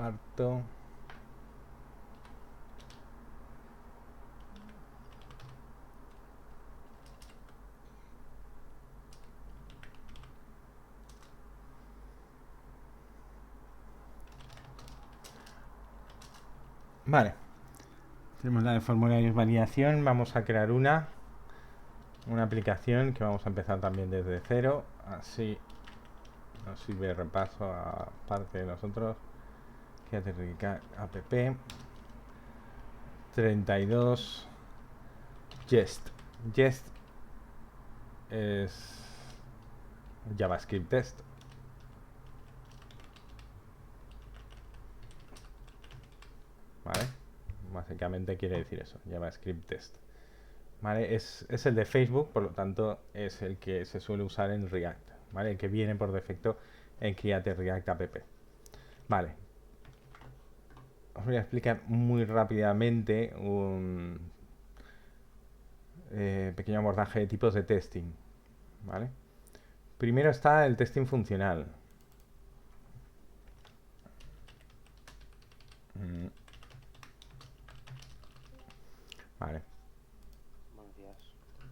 comparto. Vale, tenemos la de formularios validación. Vamos a crear una aplicación que vamos a empezar también desde cero. Así nos sirve de repaso a parte de nosotros. Fíjate, app 32 Jest. Jest es JavaScript test. ¿Vale? Básicamente quiere decir eso, JavaScript test. ¿Vale? Es el de Facebook, por lo tanto es el que se suele usar en React, ¿vale? El que viene por defecto en Create React App. Vale. Os voy a explicar muy rápidamente un pequeño abordaje de tipos de testing, ¿vale? Primero está el testing funcional. Vale. Buenos días.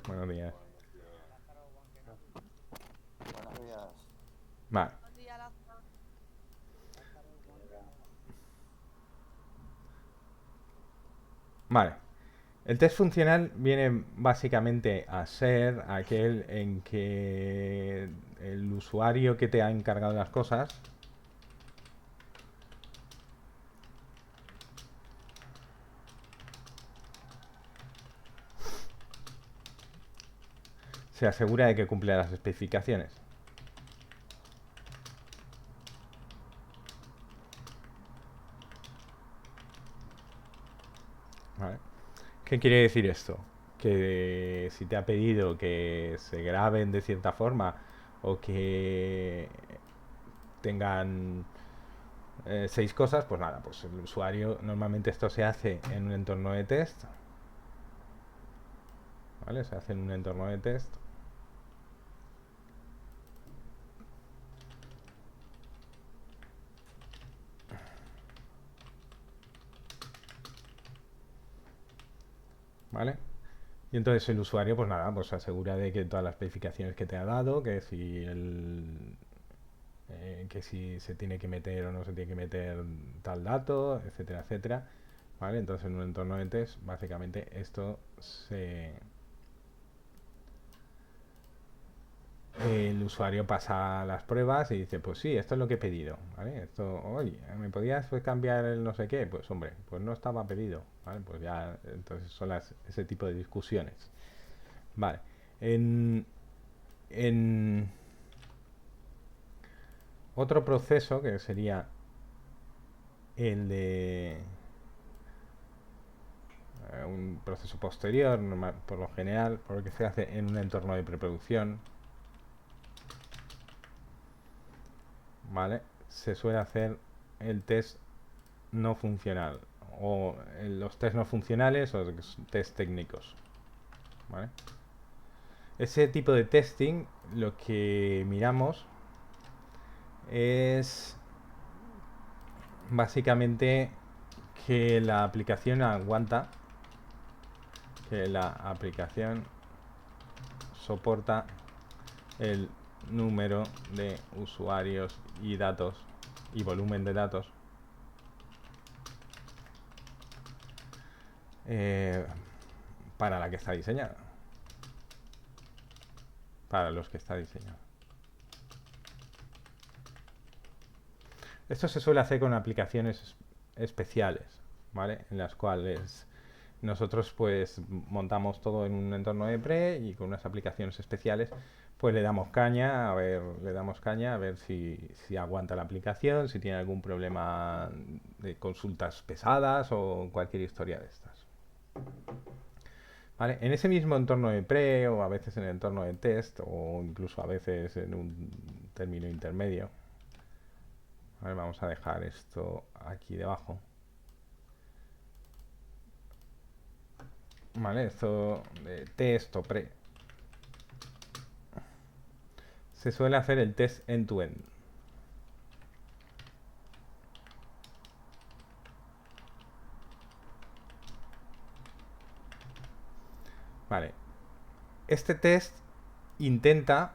Buenos días. Buenos días. Vale. Vale. El test funcional viene básicamente a ser aquel en que el usuario que te ha encargado las cosas se asegura de que cumple las especificaciones. ¿Vale? ¿Qué quiere decir esto? Que si te ha pedido que se graben de cierta forma o que tengan 6 cosas, pues nada, pues el usuario, normalmente esto se hace en un entorno de test, ¿vale? Se hace en un entorno de test. ¿Vale? Y entonces el usuario, pues nada, pues se asegura de que todas las especificaciones que te ha dado, que si se tiene que meter o no se tiene que meter tal dato, etcétera, etcétera. ¿Vale? Entonces en un entorno de test, básicamente esto el usuario pasa las pruebas y dice, pues sí, esto es lo que he pedido, ¿vale? Esto, oye, ¿me podías pues, cambiar el no sé qué? Pues hombre, pues no estaba pedido, ¿vale? Pues ya, entonces son ese tipo de discusiones. Vale. En, en otro proceso que sería el de un proceso posterior, por lo general, por lo que se hace en un entorno de preproducción, ¿vale? Se suele hacer el test no funcional o los test no funcionales o test técnicos, ¿vale? Ese tipo de testing lo que miramos es básicamente que la aplicación aguanta, que la aplicación soporta el número de usuarios y datos y volumen de datos para la que está diseñada, para los que está diseñado. Esto se suele hacer con aplicaciones especiales, ¿vale? En las cuales nosotros pues montamos todo en un entorno de pre y con unas aplicaciones especiales pues le damos caña a ver si aguanta la aplicación, si tiene algún problema de consultas pesadas o cualquier historia de estas. ¿Vale? En ese mismo entorno de pre o a veces en el entorno de test o incluso a veces en un término intermedio. A ver, vamos a dejar esto aquí debajo. ¿Vale? Esto de test o pre. Se suele hacer el test end-to-end. Vale. Este test intenta,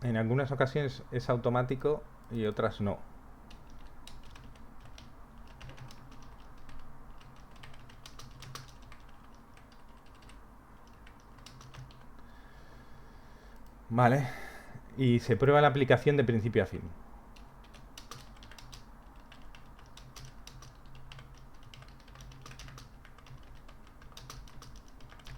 en algunas ocasiones es automático y otras no. Vale. Y se prueba la aplicación de principio a fin.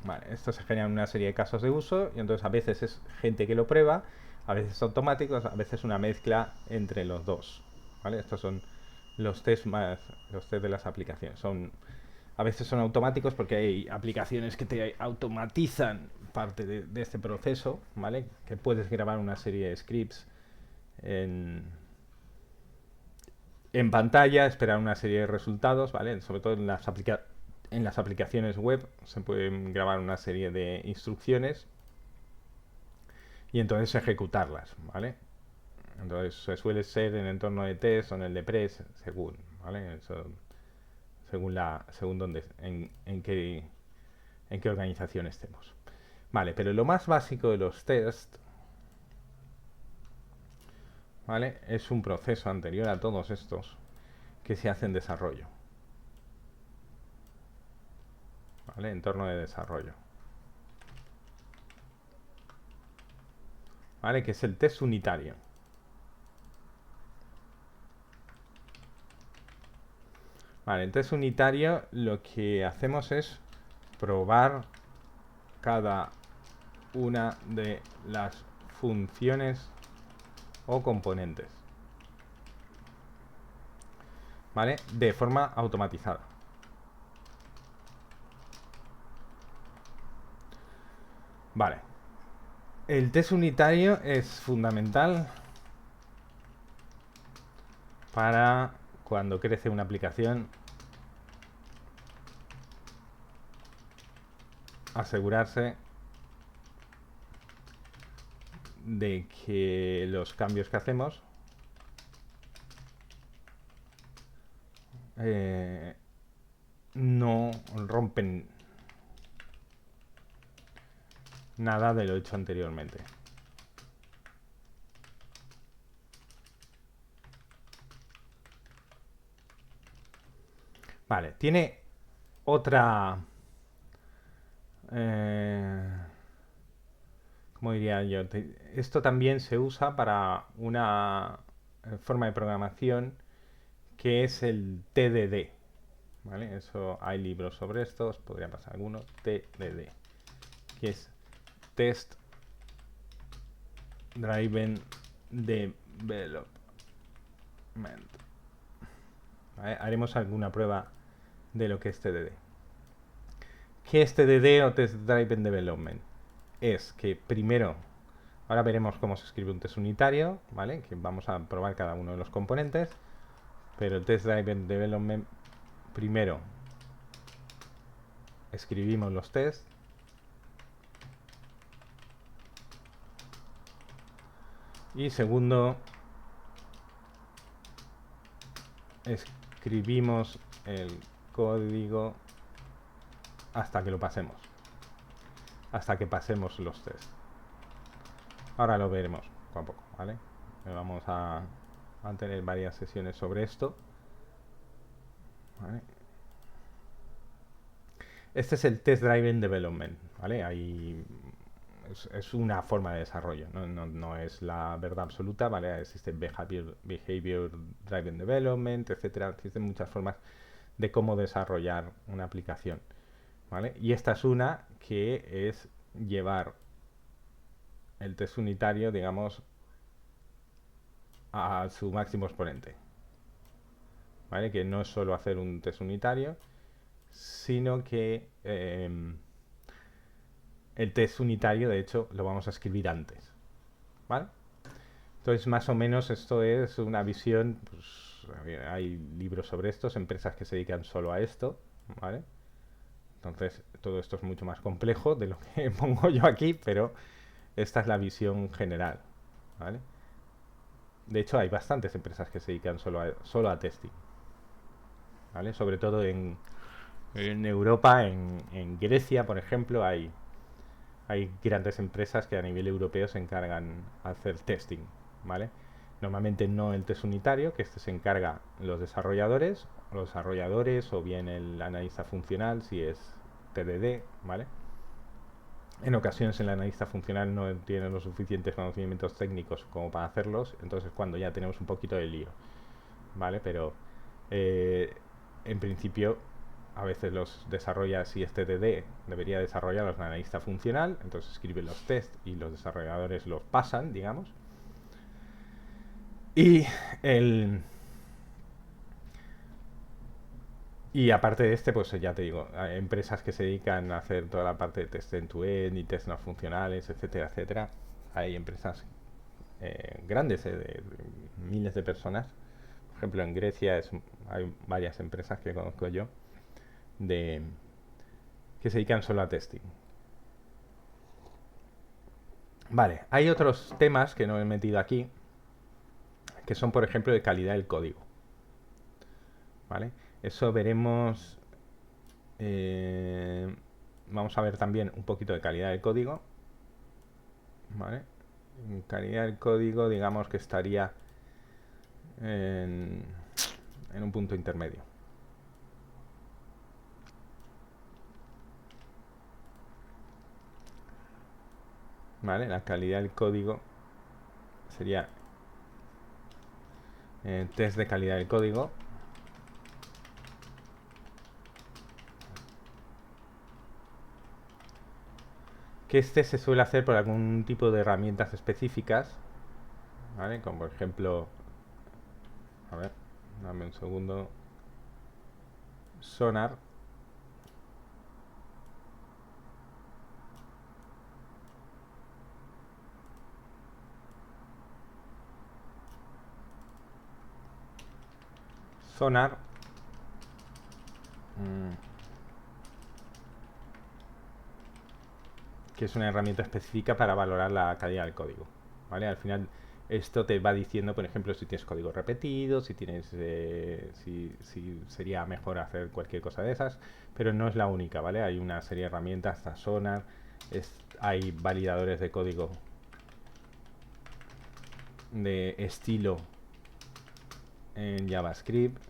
Vale, esto se genera una serie de casos de uso y entonces a veces es gente que lo prueba, a veces automáticos, a veces una mezcla entre los dos. ¿Vale? Estos son los test más los test de las aplicaciones. A veces son automáticos porque hay aplicaciones que te automatizan parte de este proceso, ¿vale? Que puedes grabar una serie de scripts en pantalla, esperar una serie de resultados, ¿vale? Sobre todo en las aplicaciones web se pueden grabar una serie de instrucciones y entonces ejecutarlas, ¿vale? Entonces se suele ser en el entorno de test o en el de press, según, ¿vale? Eso, según dónde, en qué organización estemos. Vale, pero lo más básico de los test, ¿vale? Es un proceso anterior a todos estos que se hace en desarrollo. ¿Vale? Entorno de desarrollo. ¿Vale? Que es el test unitario. Vale, el test unitario lo que hacemos es probar cada una de las funciones o componentes. ¿Vale? De forma automatizada. Vale. El test unitario es fundamental para cuando crece una aplicación asegurarse de que los cambios que hacemos no rompen nada de lo hecho anteriormente. Vale, tiene otra... ¿cómo diría yo? Esto también se usa para una forma de programación que es el TDD. ¿Vale? Eso hay libros sobre esto, os podría pasar alguno. TDD, que es Test Driven Development. ¿Vale? Haremos alguna prueba de lo que es TDD. ¿Qué es TDD o Test Driven Development? Es que primero, ahora veremos cómo se escribe un test unitario, ¿vale? Que vamos a probar cada uno de los componentes, pero el Test Driven Development, primero escribimos los tests, y segundo escribimos el código hasta que lo pasemos, hasta que pasemos los tests. Ahora lo veremos poco a poco, ¿vale? Vamos a tener varias sesiones sobre esto, ¿vale? Este es el Test Driven Development, ¿vale? Es una forma de desarrollo, no es la verdad absoluta, ¿vale? Existe Behavior Driven Development, etcétera. Existen muchas formas de cómo desarrollar una aplicación, ¿vale? Y esta es una que es llevar el test unitario, digamos, a su máximo exponente, ¿vale? Que no es solo hacer un test unitario, sino que el test unitario, de hecho, lo vamos a escribir antes, ¿vale? Entonces, más o menos, esto es una visión, pues, hay libros sobre estos, empresas que se dedican solo a esto, ¿vale? Entonces, todo esto es mucho más complejo de lo que pongo yo aquí, pero esta es la visión general, ¿vale? De hecho, hay bastantes empresas que se dedican solo a testing, ¿vale? Sobre todo en Europa, en Grecia, por ejemplo, hay hay grandes empresas que a nivel europeo se encargan de hacer testing, ¿vale? Normalmente no el test unitario, que este se encarga los desarrolladores o bien el analista funcional si es TDD, ¿vale? En ocasiones el analista funcional no tiene los suficientes conocimientos técnicos como para hacerlos, entonces cuando ya tenemos un poquito de lío, ¿vale? Pero eh, en principio a veces los desarrolla, si es TDD, debería desarrollar los analista funcional, entonces escriben los tests y los desarrolladores los pasan, digamos. Y el, y aparte de este, pues ya te digo, hay empresas que se dedican a hacer toda la parte de test end-to-end y test no funcionales, etcétera, etcétera. Hay empresas grandes, de miles de personas. Por ejemplo, en Grecia hay varias empresas que conozco yo de, que se dedican solo a testing. Vale, hay otros temas que no he metido aquí, que son, por ejemplo, de calidad del código. ¿Vale? Eso veremos. Vamos a ver también un poquito de calidad del código. ¿Vale? En calidad del código, digamos que estaría en, en un punto intermedio. ¿Vale? La calidad del código sería test de calidad del código. Que este se suele hacer por algún tipo de herramientas específicas, ¿vale? Como por ejemplo, a ver, dame un segundo, Sonar. Sonar que es una herramienta específica para valorar la calidad del código, ¿vale? Al final esto te va diciendo, por ejemplo, si tienes código repetido, si tienes, si sería mejor hacer cualquier cosa de esas, pero no es la única, ¿vale? Hay una serie de herramientas, hasta Sonar, hay validadores de código de estilo en JavaScript.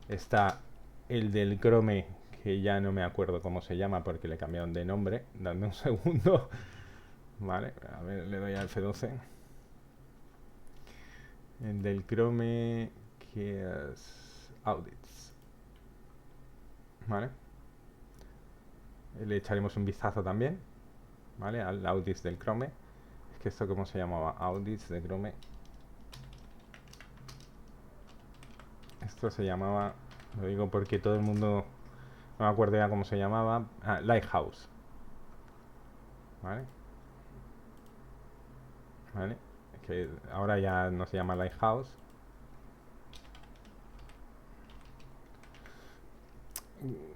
Está el del Chrome, que ya no me acuerdo cómo se llama porque le cambiaron de nombre. Dame un segundo. Vale, a ver, le doy al F12. El del Chrome, que es Audits. Vale. Le echaremos un vistazo también, ¿vale? Al Audits del Chrome. Es que esto, ¿cómo se llamaba? Audits de Chrome. Esto se llamaba, lo digo porque todo el mundo, no me acuerdo ya cómo se llamaba. Lighthouse. ¿Vale? ¿Vale? Que ahora ya no se llama Lighthouse.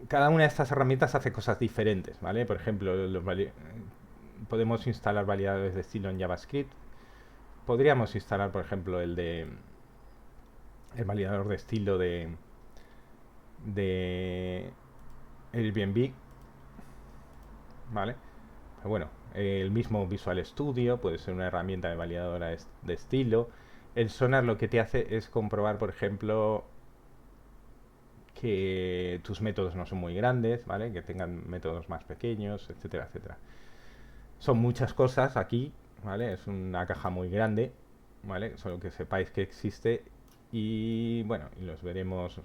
Cada una de estas herramientas hace cosas diferentes, ¿vale? Por ejemplo, podemos instalar validadores de estilo en JavaScript. Podríamos instalar, por ejemplo, el validador de estilo de Airbnb, ¿vale? Pero bueno, el mismo Visual Studio puede ser una herramienta de validadora de estilo. El Sonar lo que te hace es comprobar, por ejemplo, que tus métodos no son muy grandes, ¿vale? Que tengan métodos más pequeños, etcétera, etcétera. Son muchas cosas aquí, ¿vale? Es una caja muy grande, ¿vale? Solo que sepáis que existe y bueno, y los veremos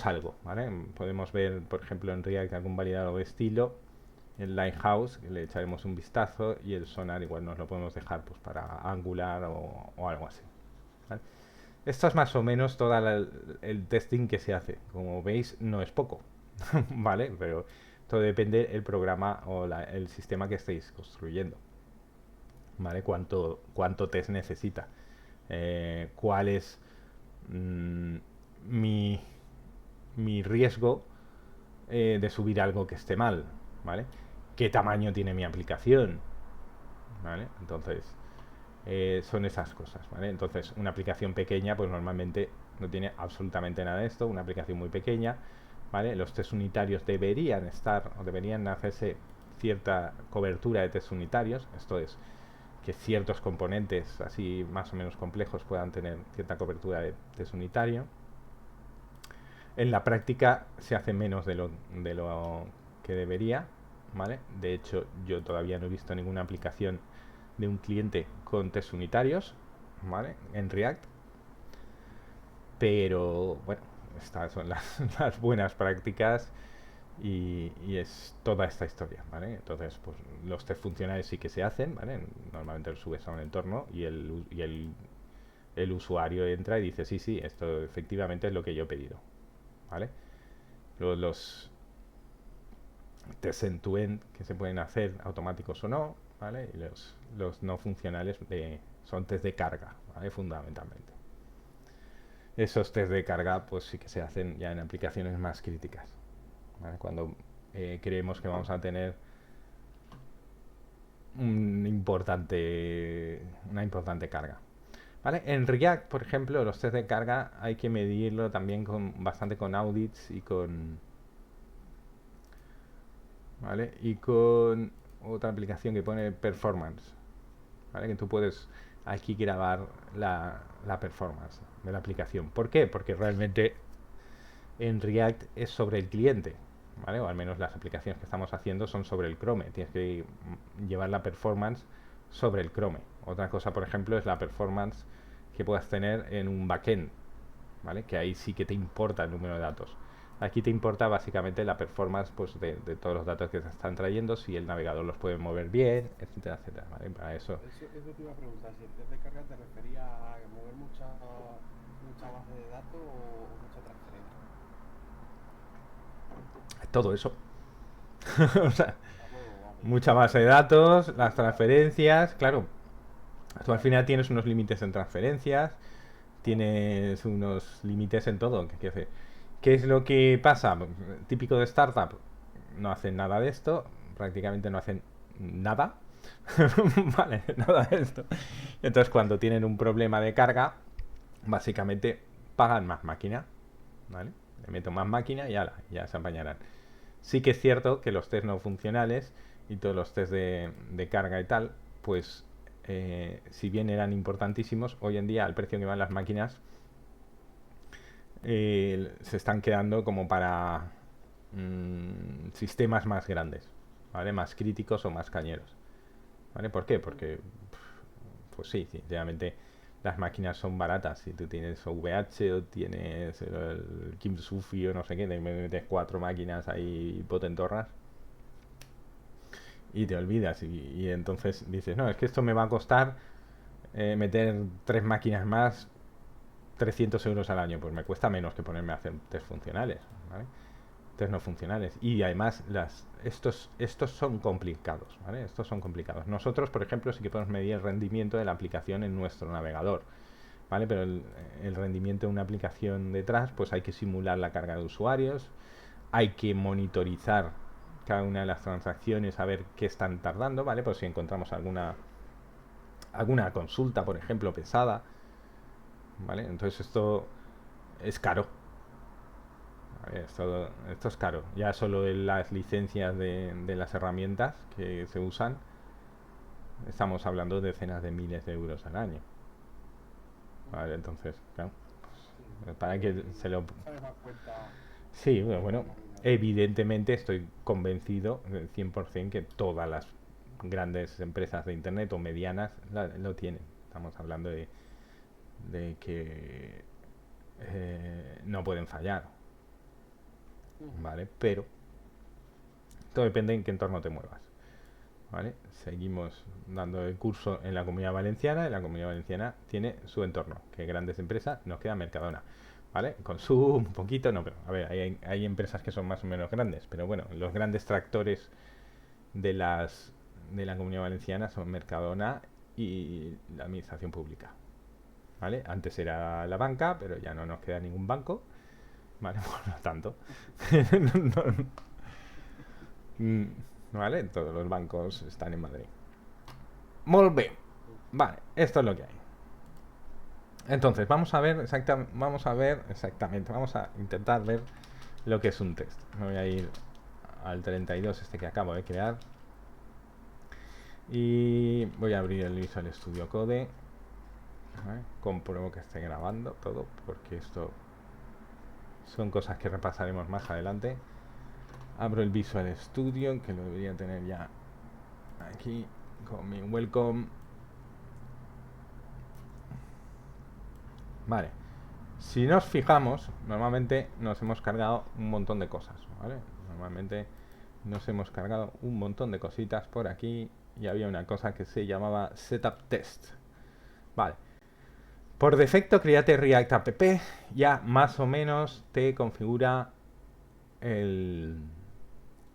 algo, ¿vale? Podemos ver, por ejemplo, en React algún validador de estilo, el Lighthouse, que le echaremos un vistazo, y el Sonar igual nos lo podemos dejar pues para Angular o algo así, ¿vale? Esto es más o menos todo el testing que se hace. Como veis, no es poco, ¿vale? Pero todo depende del programa o el sistema que estéis construyendo, ¿vale? ¿Cuánto test necesita? ¿Cuál es mm, mi, mi riesgo de subir algo que esté mal, ¿vale? ¿Qué tamaño tiene mi aplicación? ¿Vale? Entonces, son esas cosas, ¿vale? Entonces, una aplicación pequeña, pues normalmente no tiene absolutamente nada de esto. Una aplicación muy pequeña, ¿vale? Los test unitarios deberían estar o deberían hacerse cierta cobertura de test unitarios. Esto es, que ciertos componentes así más o menos complejos puedan tener cierta cobertura de test unitario. En la práctica se hace menos de lo que debería, ¿vale? De hecho, yo todavía no he visto ninguna aplicación de un cliente con test unitarios, ¿vale? En React. Pero bueno, estas son las buenas prácticas y es toda esta historia, ¿vale? Entonces, pues los test funcionales sí que se hacen, ¿vale? Normalmente los subes a un entorno y el usuario entra y dice, sí, sí, esto efectivamente es lo que yo he pedido, ¿vale? Luego los test end-to-end que se pueden hacer automáticos o no, ¿vale? Y los no funcionales son test de carga, ¿vale? Fundamentalmente. Esos test de carga pues sí que se hacen ya en aplicaciones más críticas, ¿vale? Cuando creemos que vamos a tener una importante carga. ¿Vale? En React, por ejemplo, los test de carga hay que medirlo también bastante con audits y ¿vale? Y con otra aplicación que pone performance, ¿vale? Que tú puedes aquí grabar la performance de la aplicación. ¿Por qué? Porque realmente en React es sobre el cliente, ¿vale? O al menos las aplicaciones que estamos haciendo son sobre el Chrome. Tienes que llevar la performance sobre el Chrome. Otra cosa, por ejemplo, es la performance que puedas tener en un backend, ¿vale? Que ahí sí que te importa el número de datos. Aquí te importa básicamente la performance pues, de todos los datos que se están trayendo, si el navegador los puede mover bien, etcétera, etcétera, ¿vale? Para Eso te iba a preguntar, si el test de carga te refería a mover mucha base de datos o mucha transferencia. todo eso. O sea, Ah, bueno, vale. mucha base de datos, las transferencias, claro. Tú al final tienes unos límites en transferencias, tienes unos límites en todo. ¿Qué es lo que pasa? Típico de startup, no hacen nada de esto, prácticamente no hacen nada. Vale, nada de esto. Entonces, cuando tienen un problema de carga, básicamente pagan más máquina, ¿vale? Le meto más máquina y ya se apañarán. Sí que es cierto que los test no funcionales y todos los test de carga y tal, pues si bien eran importantísimos, hoy en día al precio que van las máquinas se están quedando como para sistemas más grandes, ¿vale? Más críticos o más cañeros, ¿vale? ¿Por qué? Porque, pues sí, sinceramente las máquinas son baratas. Si tú tienes OVH o tienes el Kim Sufi o no sé qué, te metes 4 máquinas ahí potentorras y te olvidas. Y entonces dices, no, es que esto me va a costar meter 3 máquinas más 300 euros al año. Pues me cuesta menos que ponerme a hacer test funcionales, ¿vale? Test no funcionales. Y además estos son complicados, ¿vale? Estos son complicados. Nosotros, por ejemplo, sí que podemos medir el rendimiento de la aplicación en nuestro navegador, ¿vale? Pero el rendimiento de una aplicación detrás, pues hay que simular la carga de usuarios, hay que monitorizar cada una de las transacciones a ver qué están tardando, ¿vale? Pues si encontramos alguna consulta, por ejemplo, pesada, ¿vale? Entonces esto es caro. ¿Vale? Esto es caro. Ya solo de las licencias de las herramientas que se usan, estamos hablando de decenas de miles de euros al año. ¿Vale? Entonces, claro, pues, para que se lo... Sale más cuenta Sí, una bueno, máquina de estas. evidentemente estoy convencido del 100% que todas las grandes empresas de internet o medianas lo tienen. Estamos hablando de que no pueden fallar, ¿vale? Pero todo depende en qué entorno te muevas, ¿vale? Seguimos dando el curso en la Comunidad Valenciana. En la Comunidad Valenciana tiene su entorno, que grandes empresas nos queda Mercadona, ¿vale? Consum, un poquito, no, pero a ver, hay empresas que son más o menos grandes, pero bueno, los grandes tractores de la Comunidad Valenciana son Mercadona y la administración pública, ¿vale? Antes era la banca, pero ya no nos queda ningún banco, ¿vale? Por lo tanto, no, ¿vale? Todos los bancos están en Madrid. Molt bé. Vale, esto es lo que hay. Entonces, vamos a ver exactamente, vamos a intentar ver lo que es un test. Me voy a ir al 32 este que acabo de crear y voy a abrir el Visual Studio Code. ¿Vale? Compruebo que esté grabando todo porque esto son cosas que repasaremos más adelante. Abro el Visual Studio, que lo debería tener ya aquí con mi welcome. Vale, si nos fijamos, normalmente nos hemos cargado un montón de cosas, ¿vale? Normalmente nos hemos cargado un montón de cositas por aquí y había una cosa que se llamaba Setup Test. Vale. Por defecto, Create React App ya más o menos te configura el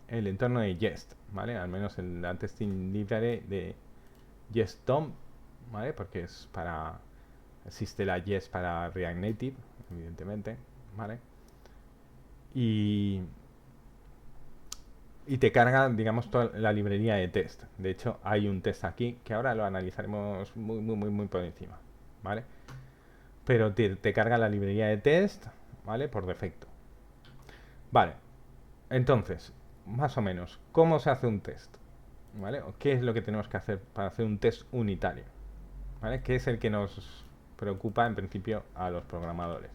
entorno de Jest, ¿vale? Al menos en la testing library de Jest DOM, ¿vale? Porque es para... existe la Jest para React Native, evidentemente, ¿vale? Y te carga, digamos, toda la librería de test. De hecho, hay un test aquí que ahora lo analizaremos muy por encima, ¿vale? Pero te carga la librería de test, ¿vale? Por defecto. Vale, entonces, más o menos, ¿cómo se hace un test? ¿Vale? ¿O qué es lo que tenemos que hacer para hacer un test unitario? ¿Vale? Que es el que nos preocupa en principio a los programadores.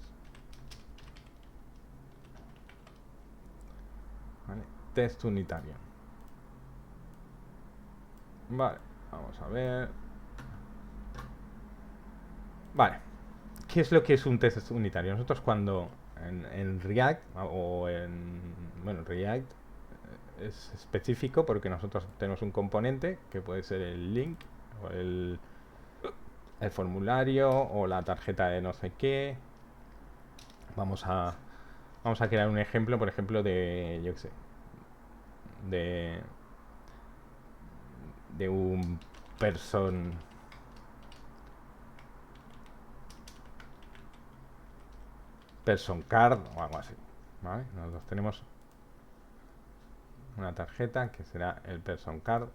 ¿Vale? Test unitario. Vale, vamos a ver. Vale, ¿qué es lo que es un test unitario? Nosotros cuando en React o en... bueno, React es específico porque nosotros tenemos un componente que puede ser el link o el formulario o la tarjeta de no sé qué. Vamos a crear un ejemplo, por ejemplo, de, yo qué sé, de un person card o algo así, ¿vale? Nosotros tenemos una tarjeta que será el person card,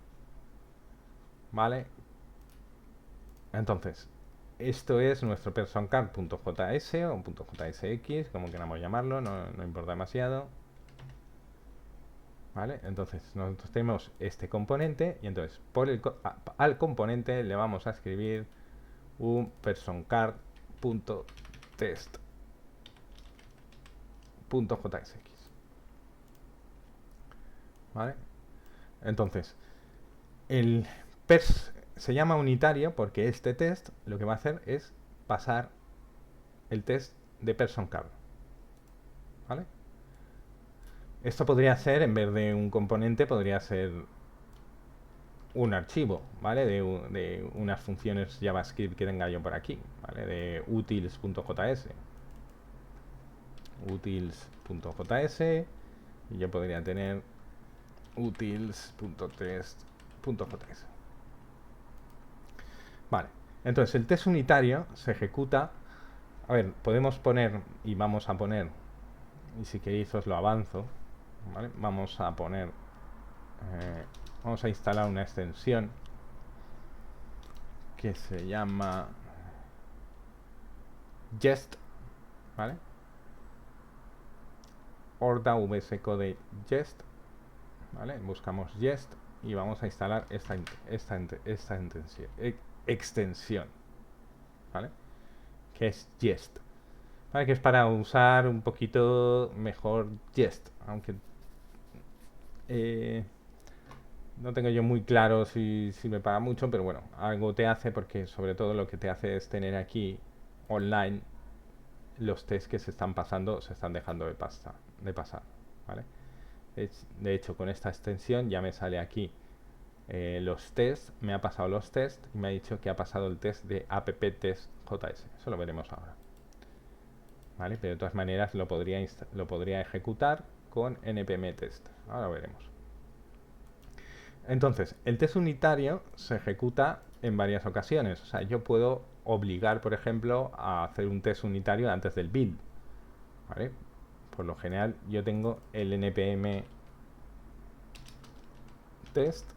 ¿vale? Entonces, esto es nuestro personcard.js o .jsx, como queramos llamarlo, no importa demasiado. ¿Vale? Entonces, nosotros tenemos este componente y entonces al componente le vamos a escribir un personcard.test.jsx. ¿Vale? Entonces, el pers se llama unitario porque este test lo que va a hacer es pasar el test de personcard. ¿Vale? Esto podría ser, en vez de un componente, podría ser un archivo, ¿vale? De unas funciones JavaScript que tenga yo por aquí, ¿vale? De utils.js. Utils.js y yo podría tener utils.test.js. Vale, entonces el test unitario se ejecuta. A ver, podemos poner, y vamos a poner, y si queréis os lo avanzo, ¿vale? Vamos a poner, vamos a instalar una extensión que se llama Jest, ¿vale? Horda VS Code Jest, ¿vale? Buscamos Jest y vamos a instalar esta extensión, ¿vale? Que es Jest, ¿vale? Que es para usar un poquito mejor Jest, aunque no tengo yo muy claro si me paga mucho, pero bueno, algo te hace porque sobre todo lo que te hace es tener aquí online los tests que se están pasando, se están dejando de pasar, ¿vale? De hecho, con esta extensión ya me sale aquí los tests, me ha pasado los tests y me ha dicho que ha pasado el test de app-test.js. Eso lo veremos ahora, ¿vale? Pero de todas maneras lo podría ejecutar con npm test. Ahora lo veremos. Entonces, el test unitario se ejecuta en varias ocasiones. O sea, yo puedo obligar, por ejemplo, a hacer un test unitario antes del build, ¿vale? Por lo general, yo tengo el npm test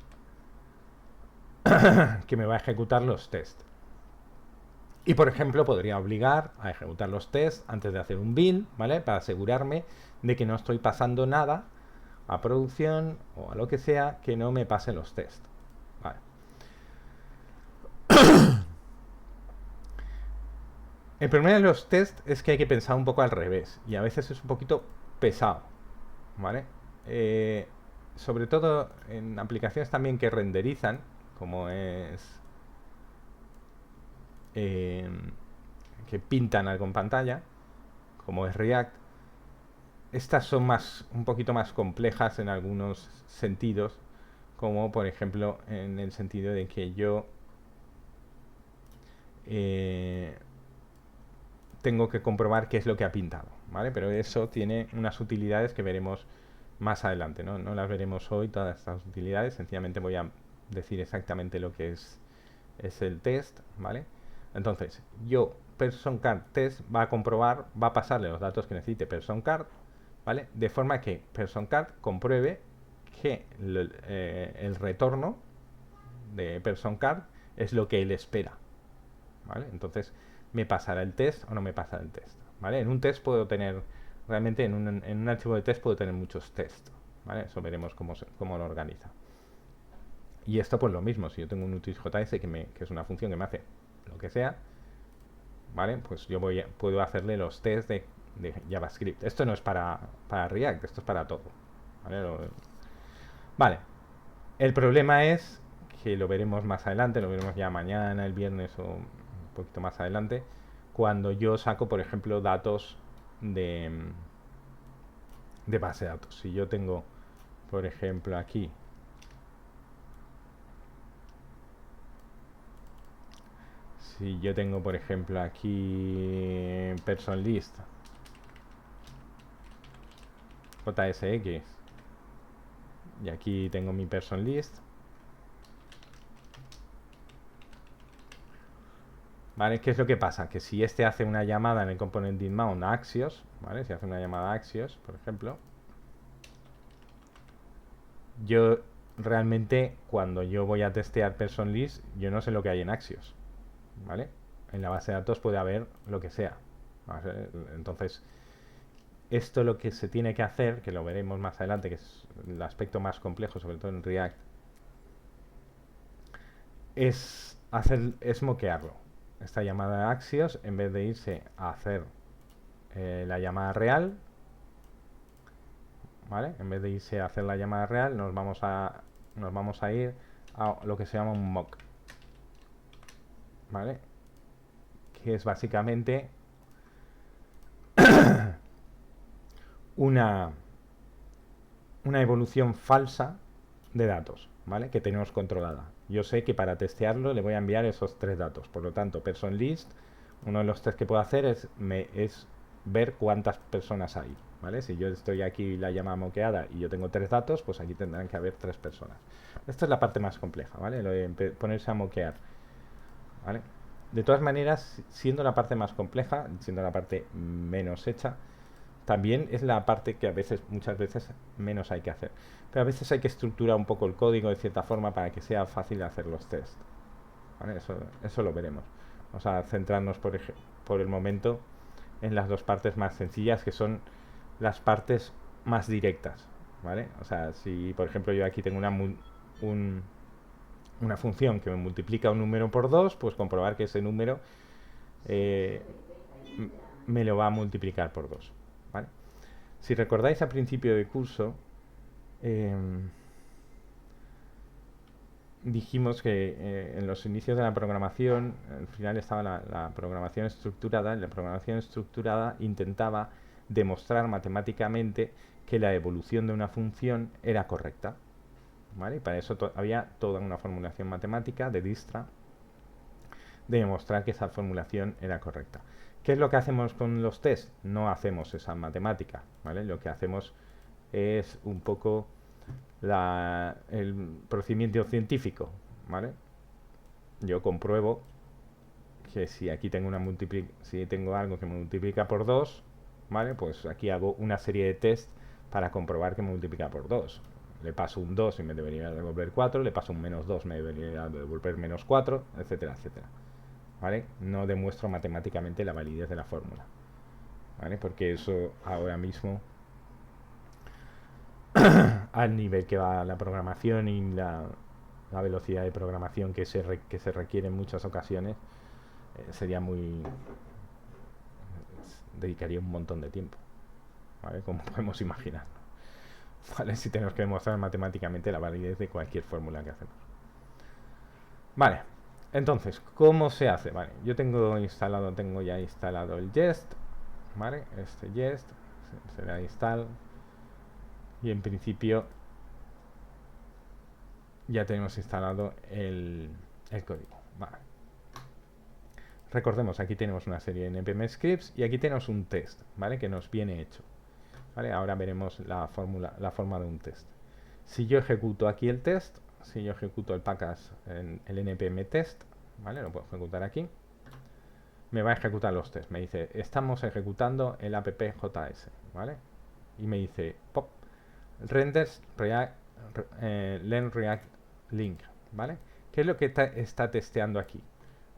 que me va a ejecutar los tests. Y por ejemplo, podría obligar a ejecutar los tests antes de hacer un build, ¿vale? Para asegurarme de que no estoy pasando nada a producción o a lo que sea que no me pase los tests. Vale. El problema de los tests es que hay que pensar un poco al revés y a veces es un poquito pesado, ¿vale? Sobre todo en aplicaciones también que renderizan, como es que pintan algo en pantalla, como es React. Estas son un poquito más complejas en algunos sentidos, como por ejemplo en el sentido de que yo tengo que comprobar qué es lo que ha pintado, ¿vale? Pero eso tiene unas utilidades que veremos más adelante, ¿no? No las veremos hoy, todas estas utilidades, sencillamente voy a decir exactamente lo que es el test, ¿vale? Entonces, person card test va a comprobar, va a pasarle los datos que necesite person card, ¿vale? De forma que person card compruebe que el retorno de person card es lo que él espera, ¿vale? Entonces, ¿me pasará el test o no me pasará el test? ¿Vale? En un test puedo tener, realmente en un archivo de test puedo tener muchos tests, ¿vale? Eso veremos cómo lo organiza. Y esto pues lo mismo, si yo tengo un utility.js que es una función que me hace lo que sea, ¿vale? Pues yo puedo hacerle los tests de JavaScript. Esto no es para React, esto es para todo, ¿vale? Vale. El problema es que lo veremos más adelante, lo veremos ya mañana, el viernes o un poquito más adelante, cuando yo saco, por ejemplo, datos de base de datos. Si yo tengo, por ejemplo, aquí si yo tengo, por ejemplo, aquí person list JSX y aquí tengo mi person list, ¿vale? ¿Qué es lo que pasa? Que si este hace una llamada en el componente inbound a Axios, ¿vale? Si hace una llamada a Axios, por ejemplo, yo realmente cuando yo voy a testear person list, yo no sé lo que hay en Axios, ¿vale? En la base de datos puede haber lo que sea, ¿vale? Entonces, esto lo que se tiene que hacer, que lo veremos más adelante, que es el aspecto más complejo, sobre todo en React, es moquearlo. Esta llamada de Axios, en vez de irse a hacer la llamada real, ¿vale? En vez de irse a hacer la llamada real, nos vamos a ir a lo que se llama un mock, ¿vale? Que es básicamente una evolución falsa de datos, ¿vale? Que tenemos controlada. Yo sé que para testearlo le voy a enviar esos 3 datos. Por lo tanto, person list, uno de los test que puedo hacer es ver cuántas personas hay, ¿vale? Si yo estoy aquí la llamada moqueada y yo tengo 3 datos, pues aquí tendrán que haber 3 personas. Esta es la parte más compleja, ¿vale? Lo de ponerse a moquear, ¿vale? De todas maneras, siendo la parte más compleja, siendo la parte menos hecha, también es la parte que muchas veces menos hay que hacer. Pero a veces hay que estructurar un poco el código de cierta forma para que sea fácil hacer los tests, ¿vale? Eso lo veremos. Vamos a centrarnos por el momento en las dos partes más sencillas, que son las partes más directas, ¿vale? O sea, si por ejemplo yo aquí tengo una función que me multiplica un número por 2, pues comprobar que ese número me lo va a multiplicar por 2, ¿vale? Si recordáis al principio del curso, dijimos que en los inicios de la programación, al final estaba la programación estructurada, y la programación estructurada intentaba demostrar matemáticamente que la evolución de una función era correcta, ¿vale? Y para eso había toda una formulación matemática de Dijkstra de demostrar que esa formulación era correcta. ¿Qué es lo que hacemos con los tests? No hacemos esa matemática, ¿vale? Lo que hacemos es un poco el procedimiento científico, ¿vale? Yo compruebo que si aquí tengo si tengo algo que me multiplica por 2, ¿vale? Pues aquí hago una serie de tests para comprobar que me multiplica por 2. le paso un 2 y me debería devolver 4, le paso un menos 2, me debería devolver menos 4, etcétera, etcétera. ¿Vale? No demuestro matemáticamente la validez de la fórmula, ¿vale? Porque eso ahora mismo, al nivel que va la programación y la velocidad de programación que se requiere en muchas ocasiones, sería muy... dedicaría un montón de tiempo, ¿vale? Como podemos imaginar, ¿vale? Si tenemos que demostrar matemáticamente la validez de cualquier fórmula que hacemos. Vale, entonces, ¿cómo se hace? Vale, yo tengo ya instalado el Jest, ¿vale? Este Jest se le install y en principio ya tenemos instalado el código. Vale. Recordemos, aquí tenemos una serie de npm scripts y aquí tenemos un test, ¿vale? Que nos viene hecho, ¿vale? Ahora veremos la forma de un test. Si yo ejecuto aquí el test, si yo ejecuto el package en el npm test, ¿vale? Lo puedo ejecutar aquí. Me va a ejecutar los tests. Me dice, estamos ejecutando el app.js, ¿vale? Y me dice, pop, renders react, len react link, ¿vale? ¿Qué es lo que está testeando aquí?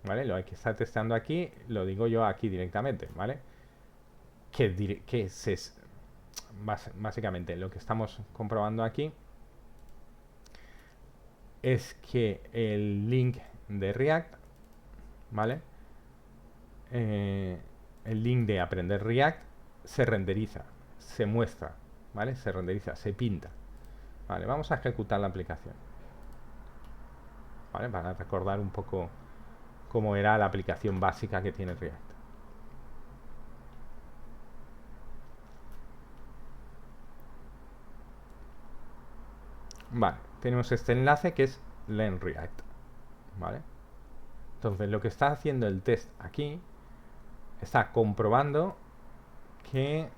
¿Vale? Lo que está testeando aquí, lo digo yo aquí directamente, ¿vale? Básicamente, lo que estamos comprobando aquí es que el link de React, ¿vale? El link de aprender React se renderiza, se muestra, ¿vale? Se renderiza, se pinta. Vale, vamos a ejecutar la aplicación, ¿vale? Para recordar un poco cómo era la aplicación básica que tiene React. Vale, tenemos este enlace que es Learn React, ¿vale? Entonces lo que está haciendo el test aquí está comprobando que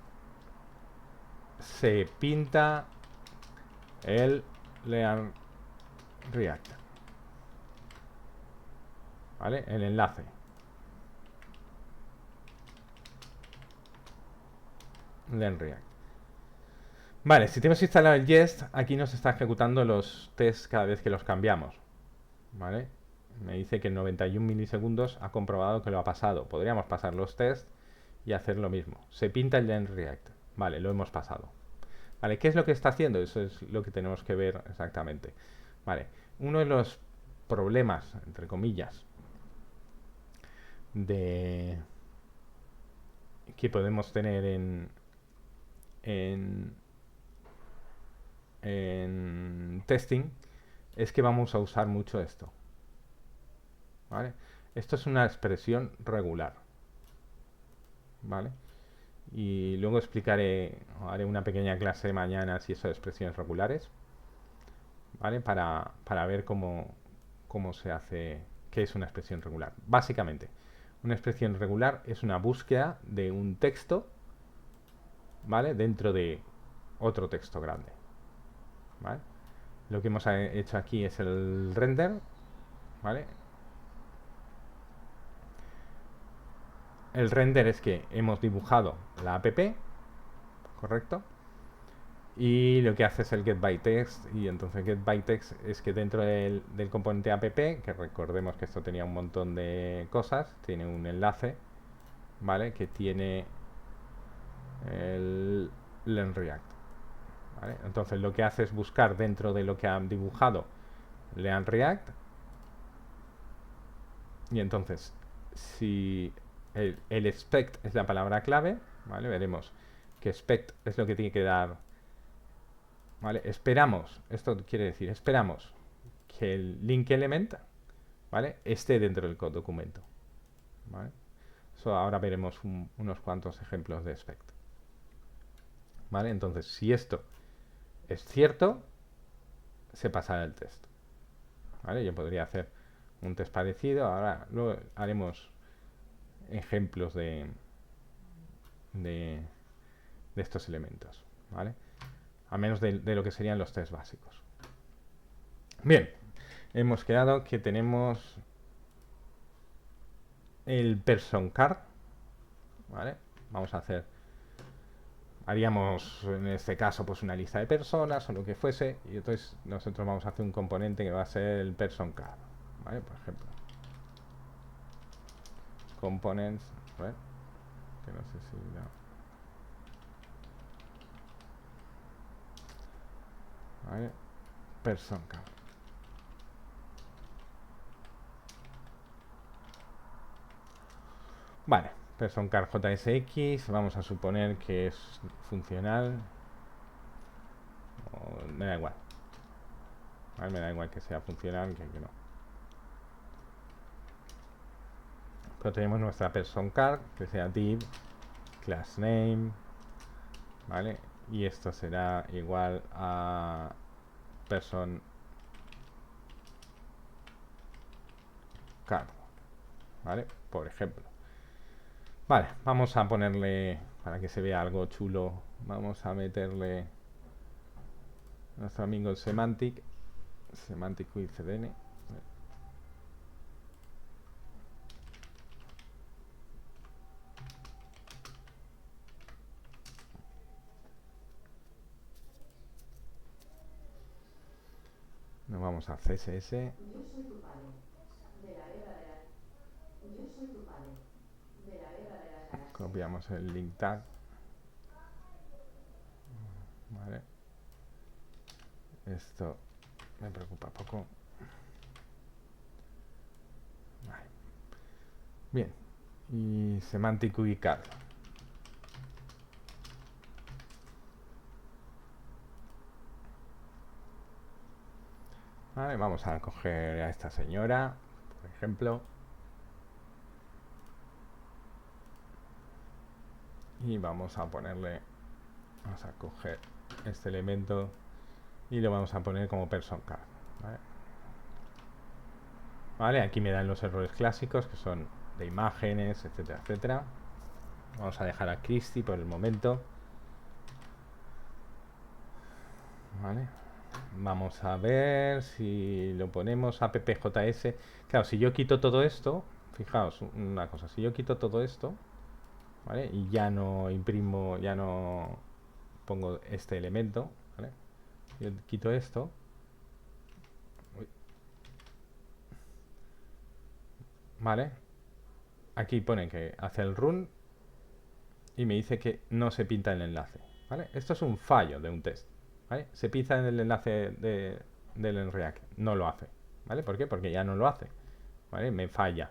se pinta el Learn React, ¿vale? El enlace. Learn React. Vale, si tenemos instalado el Jest, aquí nos está ejecutando los tests cada vez que los cambiamos, ¿vale? Me dice que en 91 milisegundos ha comprobado que lo ha pasado. Podríamos pasar los tests y hacer lo mismo. Se pinta el Learn React. Vale, lo hemos pasado. Vale, ¿qué es lo que está haciendo? Eso es lo que tenemos que ver exactamente. Vale, uno de los problemas, entre comillas, de que podemos tener en testing es que vamos a usar mucho esto, ¿vale? Esto es una expresión regular, ¿vale? Y luego haré una pequeña clase mañana si eso de expresiones regulares, ¿vale? Para ver cómo se hace, qué es una expresión regular. Básicamente, una expresión regular es una búsqueda de un texto, ¿vale? Dentro de otro texto grande, ¿vale? Lo que hemos hecho aquí es el render, ¿vale? El render es que hemos dibujado la app, ¿correcto? Y lo que hace es el getByText, y entonces getByText es que dentro del componente app, que recordemos que esto tenía un montón de cosas, tiene un enlace, ¿vale? Que tiene el Learn React, ¿vale? Entonces lo que hace es buscar dentro de lo que han dibujado Learn React, y entonces si el expect es la palabra clave, ¿vale? Veremos que expect es lo que tiene que dar, ¿vale? Esperamos, esto quiere decir, esperamos que el link element, ¿vale? Esté dentro del documento, ¿vale? Ahora veremos unos cuantos ejemplos de expect, ¿vale? Entonces, si esto es cierto, se pasará el test, ¿vale? Yo podría hacer un test parecido. Ahora luego haremos ejemplos de estos elementos, ¿vale? A menos de lo que serían los test básicos. Bien, hemos quedado que tenemos el person card, ¿vale? Vamos a haríamos en este caso pues una lista de personas o lo que fuese, y entonces nosotros vamos a hacer un componente que va a ser el person card, ¿vale? Por ejemplo, components, ¿vale? Que no sé si ¿vale? Person card. Vale, person card JSX, vamos a suponer que es funcional. Me da igual. ¿Vale? Me da igual que sea funcional que no. Pero tenemos nuestra person card, que sea div, class name, ¿vale? Y esto será igual a person card, ¿vale? Por ejemplo. Vale, vamos a ponerle, para que se vea algo chulo, vamos a meterle a nuestro amigo Semantic with CDN. Nos vamos a CSS. Yo soy tu padre, de la guerra de las... Yo soy tu padre, de la guerra de las galaxias. Copiamos el link tag. Vale. Esto me preocupa poco. Vale. Bien. Y Semantic UI Card. Vale, vamos a coger a esta señora, por ejemplo. Y vamos a ponerle, vamos a coger este elemento y lo vamos a poner como person card. ¿Vale? Vale, aquí me dan los errores clásicos que son de imágenes, etcétera, etcétera. Vamos a dejar a Christie por el momento. Vale. Vamos a ver si lo ponemos a ppjs. Claro, si yo quito todo esto, fijaos una cosa, si yo quito todo esto, ¿vale? Y ya no imprimo, ya no pongo este elemento, ¿vale? Yo quito esto. Uy. Vale. Aquí pone que hace el run y me dice que no se pinta el enlace, ¿vale? Esto es un fallo de un test, ¿vale? Se pinta en el enlace del React, no lo hace, ¿vale? ¿Por qué? Porque ya no lo hace, ¿vale? Me falla,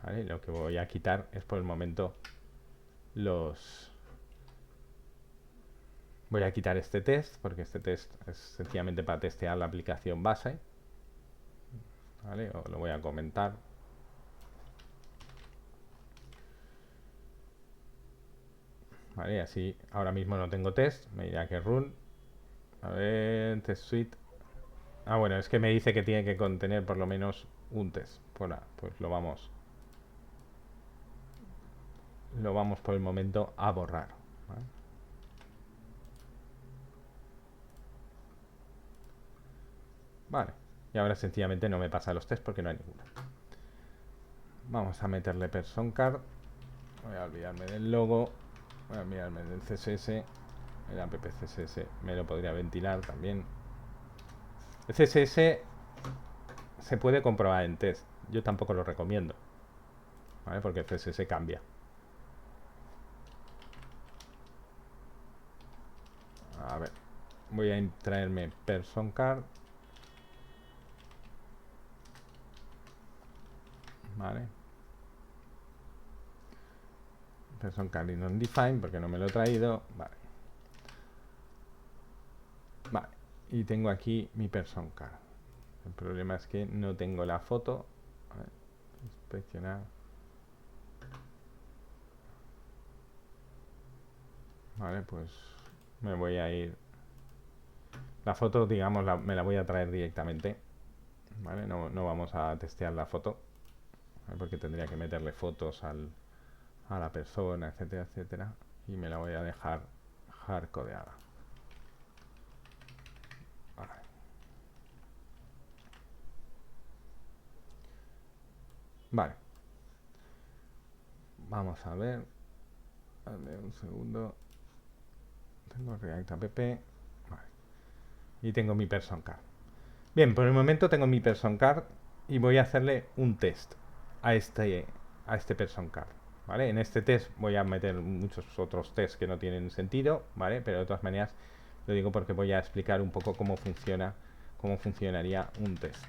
¿vale? Lo que voy a quitar es por el momento voy a quitar este test, porque este test es sencillamente para testear la aplicación base, ¿vale? O lo voy a comentar. Vale, así ahora mismo no tengo test, me dirá que run. A ver, test suite. Ah, bueno, es que me dice que tiene que contener por lo menos un test. Pues lo vamos por el momento a borrar, ¿vale? Vale, y ahora sencillamente no me pasa los tests porque no hay ninguno. Vamos a meterle person card. Voy a olvidarme del logo. Voy a olvidarme del CSS. El app CSS me lo podría ventilar también. El CSS se puede comprobar en test. Yo tampoco lo recomiendo, ¿vale? Porque el CSS cambia. A ver, voy a traerme person card. Vale. Person card y non-define porque no me lo he traído. Vale. Vale. Y tengo aquí mi person card. El problema es que no tengo la foto. A ver, inspeccionar. Vale, pues me voy a ir. La foto, digamos, me la voy a traer directamente. Vale, no vamos a testear la foto, ¿vale? Porque tendría que meterle fotos a la persona, etcétera, etcétera. Y me la voy a dejar hardcodeada. Vale. Vale. Vamos a ver. Dame un segundo. tengo React app, vale. Y tengo mi person card. Bien, por el momento tengo mi person card y voy a hacerle un test a este person card, ¿vale? En este test voy a meter muchos otros tests que no tienen sentido, ¿vale? Pero de todas maneras lo digo porque voy a explicar un poco cómo funcionaría un test,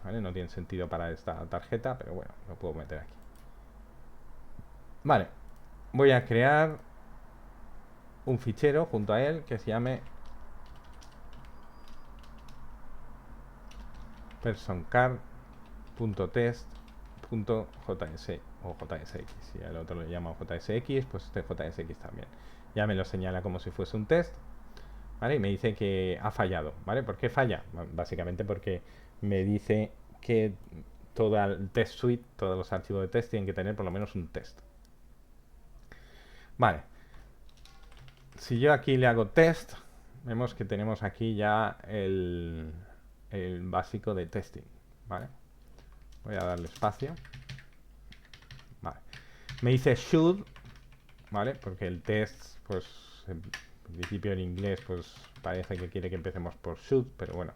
¿vale? No tiene sentido para esta tarjeta, pero bueno, lo puedo meter aquí. Vale, voy a crear un fichero junto a él que se llame personcard.test.js o JSX. Si el otro le llama JSX, pues este JSX también. Ya me lo señala como si fuese un test, ¿vale? Y me dice que ha fallado, ¿vale? ¿Por qué falla? Básicamente porque me dice que todo el test suite, todos los archivos de test tienen que tener por lo menos un test. Vale. Si yo aquí le hago test, vemos que tenemos aquí ya el básico de testing, ¿vale? Voy a darle espacio. Vale. Me dice should, ¿vale? Porque el test, pues en principio en inglés, pues parece que quiere que empecemos por should, pero bueno.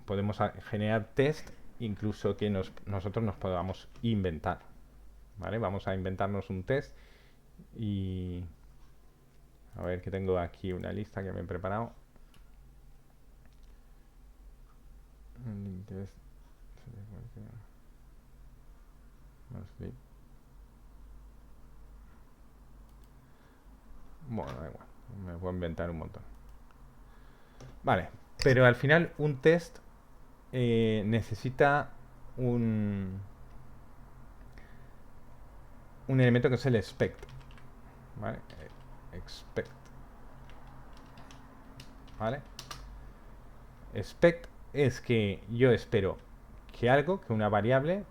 Podemos generar test incluso que nosotros nos podamos inventar, ¿vale? Vamos a inventarnos un test y a ver que tengo aquí una lista que me he preparado. Bueno, da igual, me puedo inventar un montón. Vale, pero al final un test necesita un elemento que es el expect, ¿vale? Expect, ¿vale? Expect es que yo espero que una variable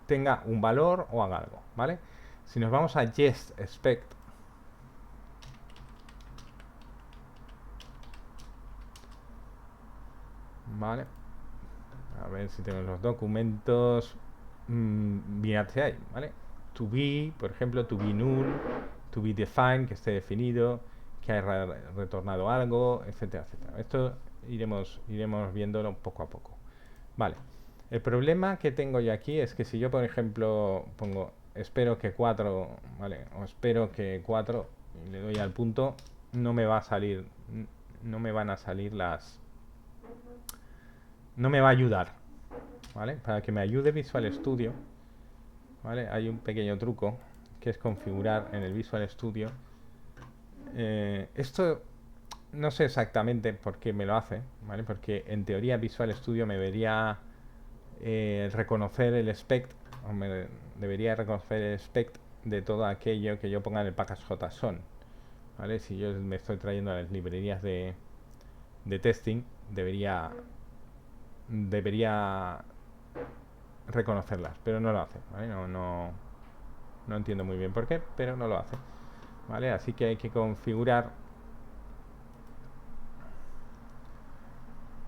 tenga un valor o haga algo, ¿vale? Si nos vamos a just expect, ¿vale? A ver si tenemos los documentos bien HCI, ¿vale? To be, por ejemplo, to be null, to be defined, que esté definido, que haya retornado algo, etcétera, etcétera. Esto iremos viéndolo poco a poco. Vale. El problema que tengo yo aquí es que si yo, por ejemplo, pongo espero que 4, ¿vale? O espero que 4 y le doy al punto, no me va a salir, no me van a salir las... No me va a ayudar, ¿vale? Para que me ayude Visual Studio, ¿vale? Hay un pequeño truco que es configurar en el Visual Studio. Esto no sé exactamente por qué me lo hace, ¿vale? Porque en teoría Visual Studio me debería reconocer el expect, o me debería reconocer el expect de todo aquello que yo ponga en el package JSON, ¿vale? Si yo me estoy trayendo a las librerías de testing, debería reconocerlas, pero no lo hace, ¿vale? No entiendo muy bien por qué, pero no lo hace, ¿vale? Así que hay que configurar,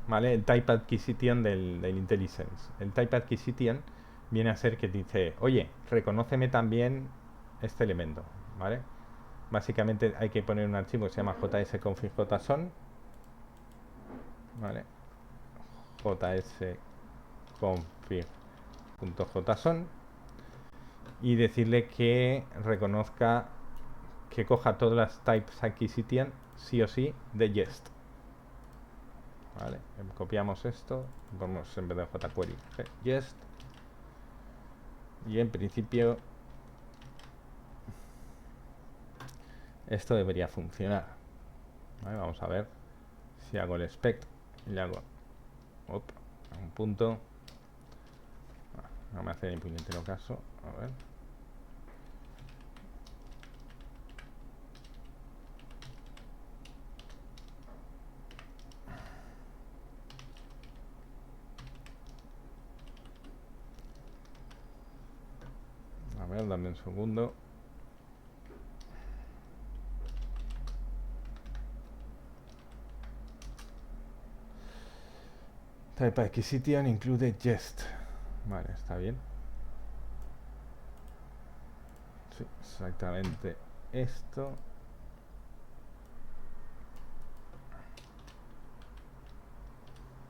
¿vale? El type acquisition del IntelliSense. El type acquisition viene a ser que dice, oye, reconóceme también este elemento, ¿vale? Básicamente hay que poner un archivo que se llama jsconfig.json, ¿vale? jsconfig.json y decirle que reconozca, que coja todas las types acquisition sí o sí de jest, ¿vale? Copiamos esto, vamos en vez de jQuery jest, y en principio esto debería funcionar, ¿vale? Vamos a ver si hago el expect y le hago un punto. No me hace ni puñetero caso. A ver. A ver, dame un segundo. Type acquisition include jest. Vale, está bien. Sí, exactamente esto.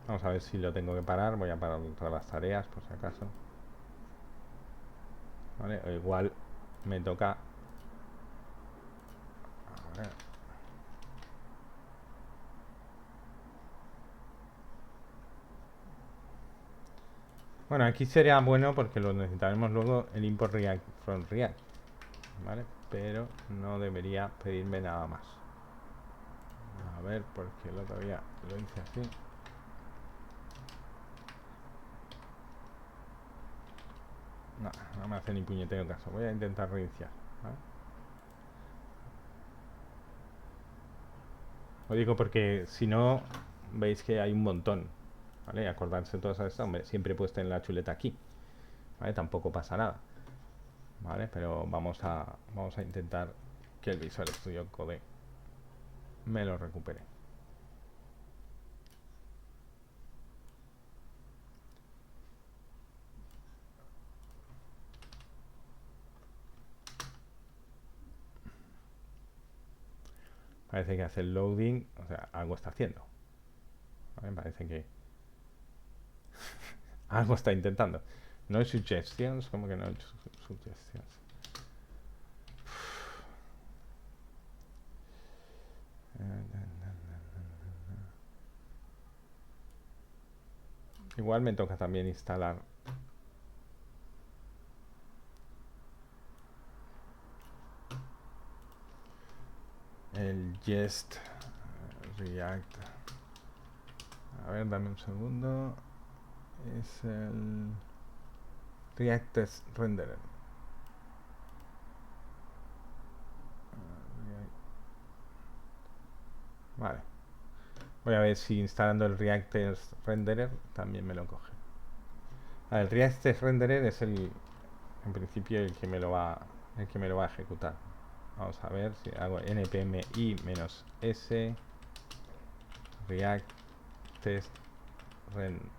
Vamos a ver si lo tengo que parar. Voy a parar todas las tareas por si acaso. Vale, o igual me toca. A ver. Bueno, aquí sería bueno porque lo necesitaremos luego el import React from React, ¿vale? Pero no debería pedirme nada más. A ver, porque el otro día lo hice así. No, no me hace ni puñetero caso. Voy a intentar reiniciar, ¿vale? Lo digo porque si no, veis que hay un montón, ¿vale? Acordarse de todas estas, hombre, siempre he puesto en la chuleta aquí, ¿vale? Tampoco pasa nada, ¿vale? Pero vamos a intentar que el Visual Studio Code me lo recupere. Parece que hace el loading, o sea, algo está haciendo, ¿vale? Parece que algo está intentando. No hay suggestions, como que no hay suggestions. Igual me toca también instalar el Jest React. A ver, dame un segundo. Es el React Test Renderer. Vale. Voy a ver si instalando el React Test Renderer también me lo coge. El React Test Renderer es el, en principio, el que me lo va a ejecutar. Vamos a ver si hago npm i-s React Test Renderer.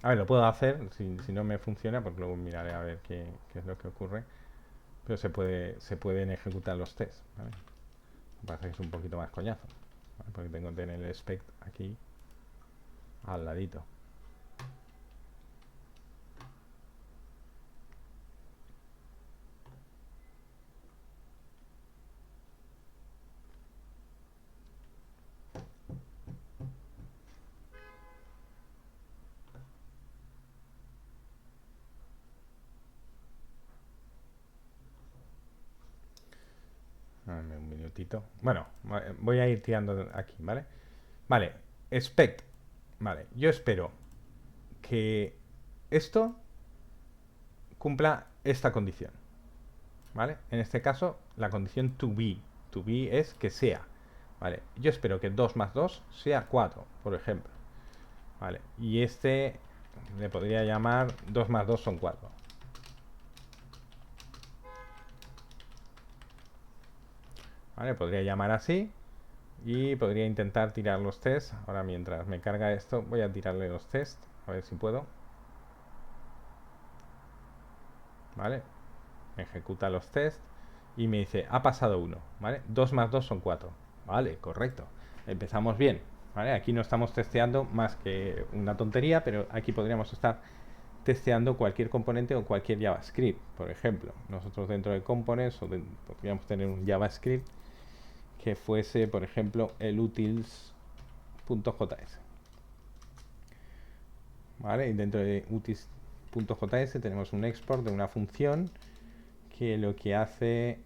A ver, lo puedo hacer, si no me funciona, pues luego miraré a ver qué es lo que ocurre. Pero se pueden ejecutar los tests, ¿vale? Lo que pasa es que es un poquito más coñazo, ¿vale? Porque tengo que tener el spec aquí al ladito. Dame un minutito. Bueno, voy a ir tirando aquí, ¿vale? Vale, expect. Vale, yo espero que esto cumpla esta condición, ¿vale? En este caso, la condición to be. To be es que sea, ¿vale? Yo espero que 2 más 2 sea 4, por ejemplo, ¿vale? Y este le podría llamar 2 más 2 son 4. ¿Vale? Podría llamar así y podría intentar tirar los tests. Ahora mientras me carga esto voy a tirarle los tests, a ver si puedo. ¿Vale? Me ejecuta los tests y me dice, ha pasado 1, ¿vale? 2 más 2 son 4. Vale, correcto. Empezamos bien, ¿vale? Aquí no estamos testeando más que una tontería, pero aquí podríamos estar testeando cualquier componente o cualquier JavaScript. Por ejemplo, nosotros dentro de components podríamos tener un JavaScript que fuese, por ejemplo, el utils.js. ¿Vale? Y dentro de utils.js tenemos un export de una función que lo que hace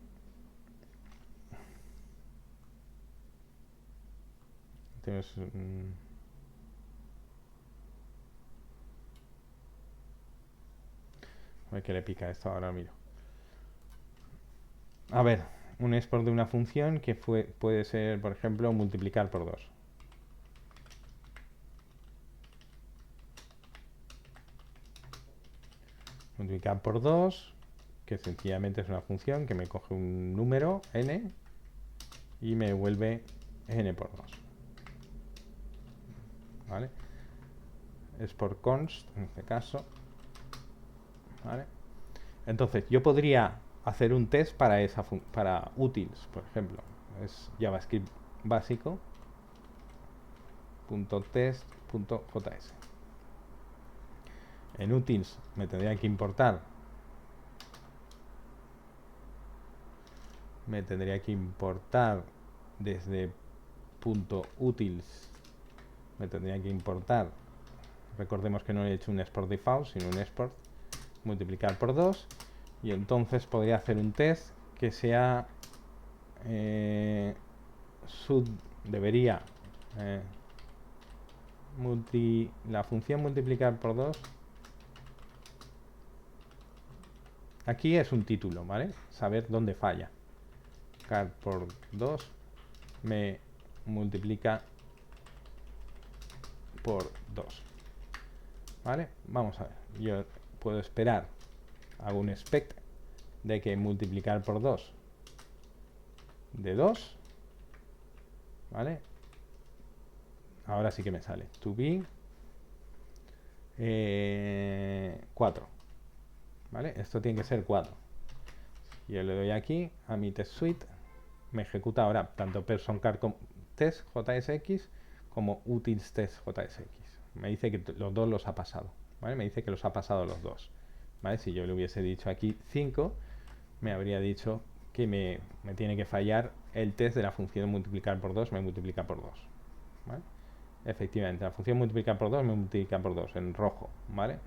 tenemos a ver qué le pica esto, ahora miro. A ver, un export de una función que puede ser, por ejemplo, multiplicar por 2. Multiplicar por 2, que sencillamente es una función que me coge un número, n, y me devuelve n por 2. ¿vale? Export const, en este caso, ¿vale? Entonces, yo podría hacer un test para para utils, por ejemplo. Es JavaScript básico .test.js. En utils me tendría que importar desde .utils, me tendría que importar, recordemos que no he hecho un export default sino un export, multiplicar por 2, y entonces podría hacer un test que sea debería la función multiplicar por 2 aquí es un título, ¿vale? Saber dónde falla. Car por 2 me multiplica por 2, ¿vale? Vamos a ver, yo puedo esperar, hago un expect de que multiplicar por 2 de 2, ¿vale? Ahora sí que me sale to be 4, ¿vale? Esto tiene que ser 4. Yo le doy aquí a mi test suite, me ejecuta ahora tanto personcar test JSX como utils test JSX. Me dice que los dos los ha pasado, ¿vale? Me dice que los ha pasado los dos, ¿vale? Si yo le hubiese dicho aquí 5, me habría dicho que me tiene que fallar el test de la función multiplicar por 2, me multiplica por 2, ¿vale? Efectivamente, la función multiplicar por 2 me multiplica por 2 en rojo, ¿vale?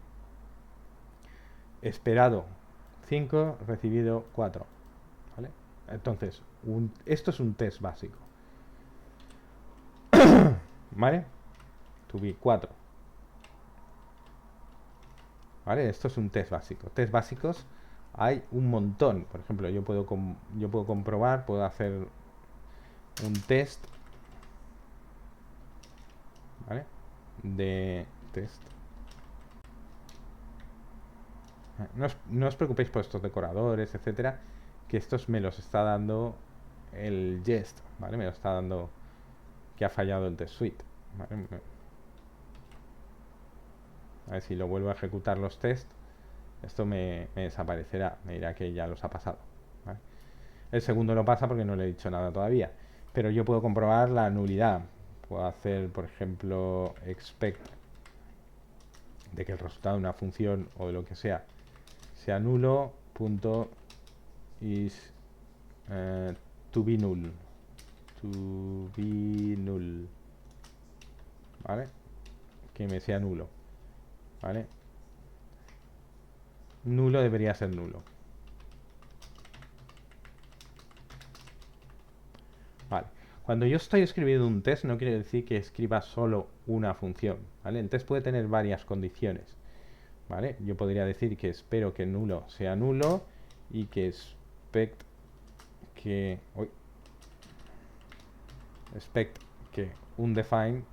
Esperado 5, recibido 4, ¿vale? Entonces, esto es un test básico, ¿vale? To be 4, ¿vale? Esto es un test básico. Test básicos hay un montón. Por ejemplo, yo puedo comprobar, puedo hacer un test, ¿vale? De test. No os preocupéis por estos decoradores, etcétera, que estos me los está dando el Jest, ¿vale? Me lo está dando que ha fallado el test suite, ¿vale? A ver si lo vuelvo a ejecutar los tests, esto me desaparecerá, me dirá que ya los ha pasado, ¿vale? El segundo no pasa porque no le he dicho nada todavía, pero yo puedo comprobar la nulidad. Puedo hacer, por ejemplo, expect de que el resultado de una función o de lo que sea nulo, punto is to be null, ¿vale? Que me sea nulo, ¿vale? Nulo debería ser nulo, vale. Cuando yo estoy escribiendo un test no quiere decir que escriba solo una función, ¿vale? El test puede tener varias condiciones, ¿vale? Yo podría decir que espero que nulo sea nulo y que expect que undefine,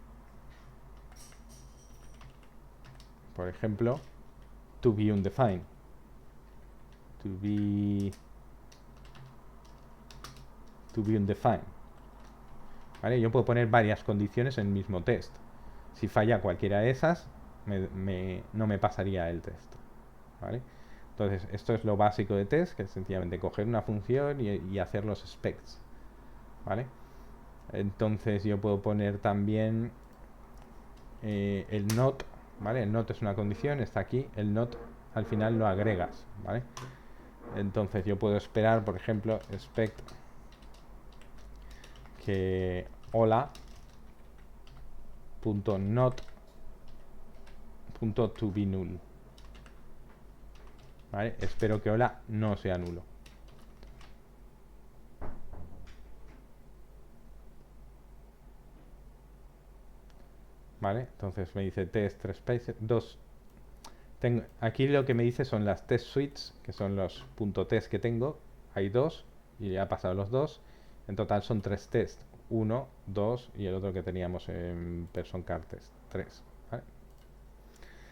por ejemplo, to be undefined, to be undefined, ¿vale? Yo puedo poner varias condiciones en el mismo test. Si falla cualquiera de esas, no me pasaría el test, ¿vale? Entonces, esto es lo básico de test, que es sencillamente coger una función y hacer los specs, ¿vale? Entonces yo puedo poner también el not, ¿vale? El not es una condición, está aquí, el not al final lo agregas, ¿vale? Entonces yo puedo esperar, por ejemplo, expect que hola punto not punto to be null, ¿vale? Espero que hola no sea nulo, ¿vale? Entonces me dice test 3 spaces 2. Aquí lo que me dice son las test suites, que son los .test que tengo. Hay 2 y ya ha pasado los 2. En total son 3 tests. 1, 2 y el otro que teníamos en person car test 3, ¿vale?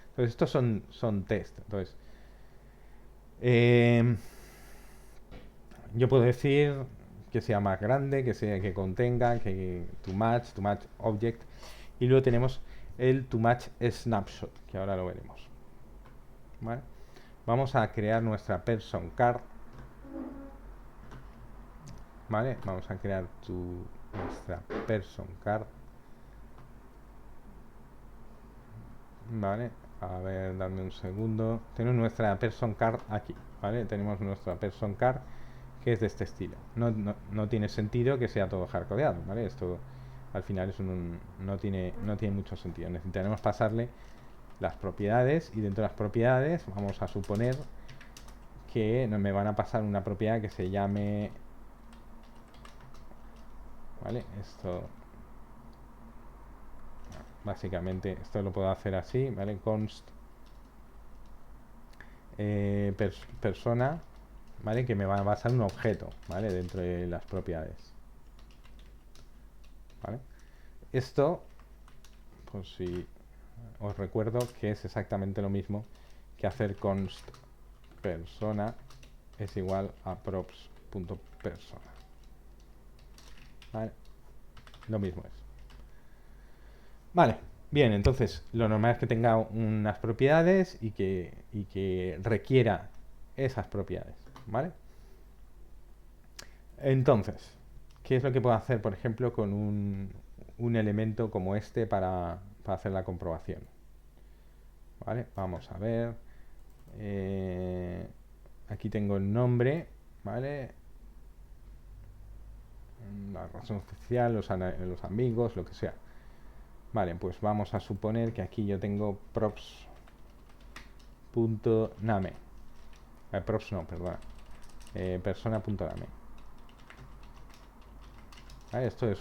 Entonces estos son test. Entonces yo puedo decir que sea más grande, que contenga, que to match object. Y luego tenemos el TooMatchSnapshot, que ahora lo veremos. ¿Vale? Vamos a crear nuestra person card. ¿Vale? Vamos a crear nuestra person card. Vale, a ver, dame un segundo. Tenemos nuestra person card aquí, ¿vale? Tenemos nuestra person card que es de este estilo. No tiene sentido que sea todo hardcodeado, ¿vale? Esto al final no tiene mucho sentido. Necesitaremos pasarle las propiedades y dentro de las propiedades vamos a suponer que me van a pasar una propiedad que se llame, ¿vale? Esto básicamente esto lo puedo hacer así, ¿vale? Const persona, ¿vale? Que me va a pasar un objeto, ¿vale? Dentro de las propiedades, ¿vale? Esto, pues si os recuerdo que es exactamente lo mismo que hacer const persona es igual a props.persona, ¿vale? Lo mismo es. Vale, bien, entonces lo normal es que tenga unas propiedades y que requiera esas propiedades, ¿vale? Entonces, ¿qué es lo que puedo hacer, por ejemplo, con un elemento como este para hacer la comprobación? ¿Vale? Vamos a ver. Aquí tengo el nombre, ¿vale? La razón social, los amigos, lo que sea. Vale, pues vamos a suponer que aquí yo tengo props.name. Props no, perdona. Persona.name. ¿Vale? Esto es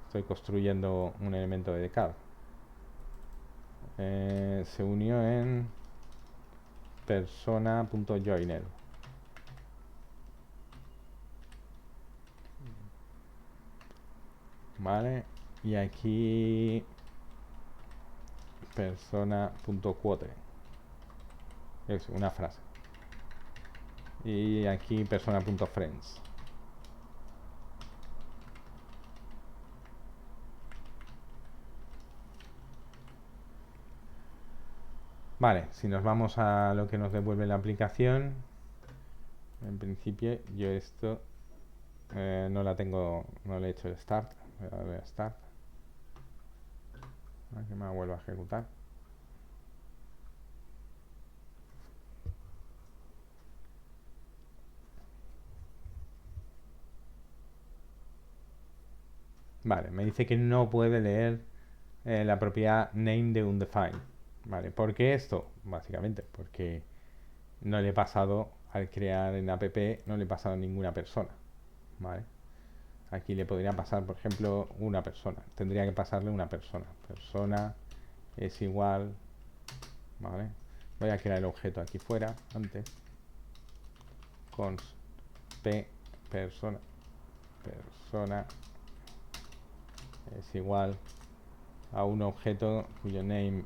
estoy construyendo un elemento de card. Se unió en persona.joiner. Vale, y aquí persona.quote. Es una frase. Y aquí persona.friends. Vale, si nos vamos a lo que nos devuelve la aplicación, en principio yo esto no la tengo, no le he hecho el start. Voy a darle a start. A que me vuelva a ejecutar. Vale, me dice que no puede leer la propiedad name de undefined. Vale, ¿por qué esto? Básicamente porque no le he pasado, al crear en app, no le he pasado a ninguna persona. Vale. Aquí le podría pasar, por ejemplo, una persona. Tendría que pasarle una persona. Persona es igual. Vale. Voy a crear el objeto aquí fuera antes. Const p persona. Persona es igual a un objeto cuyo name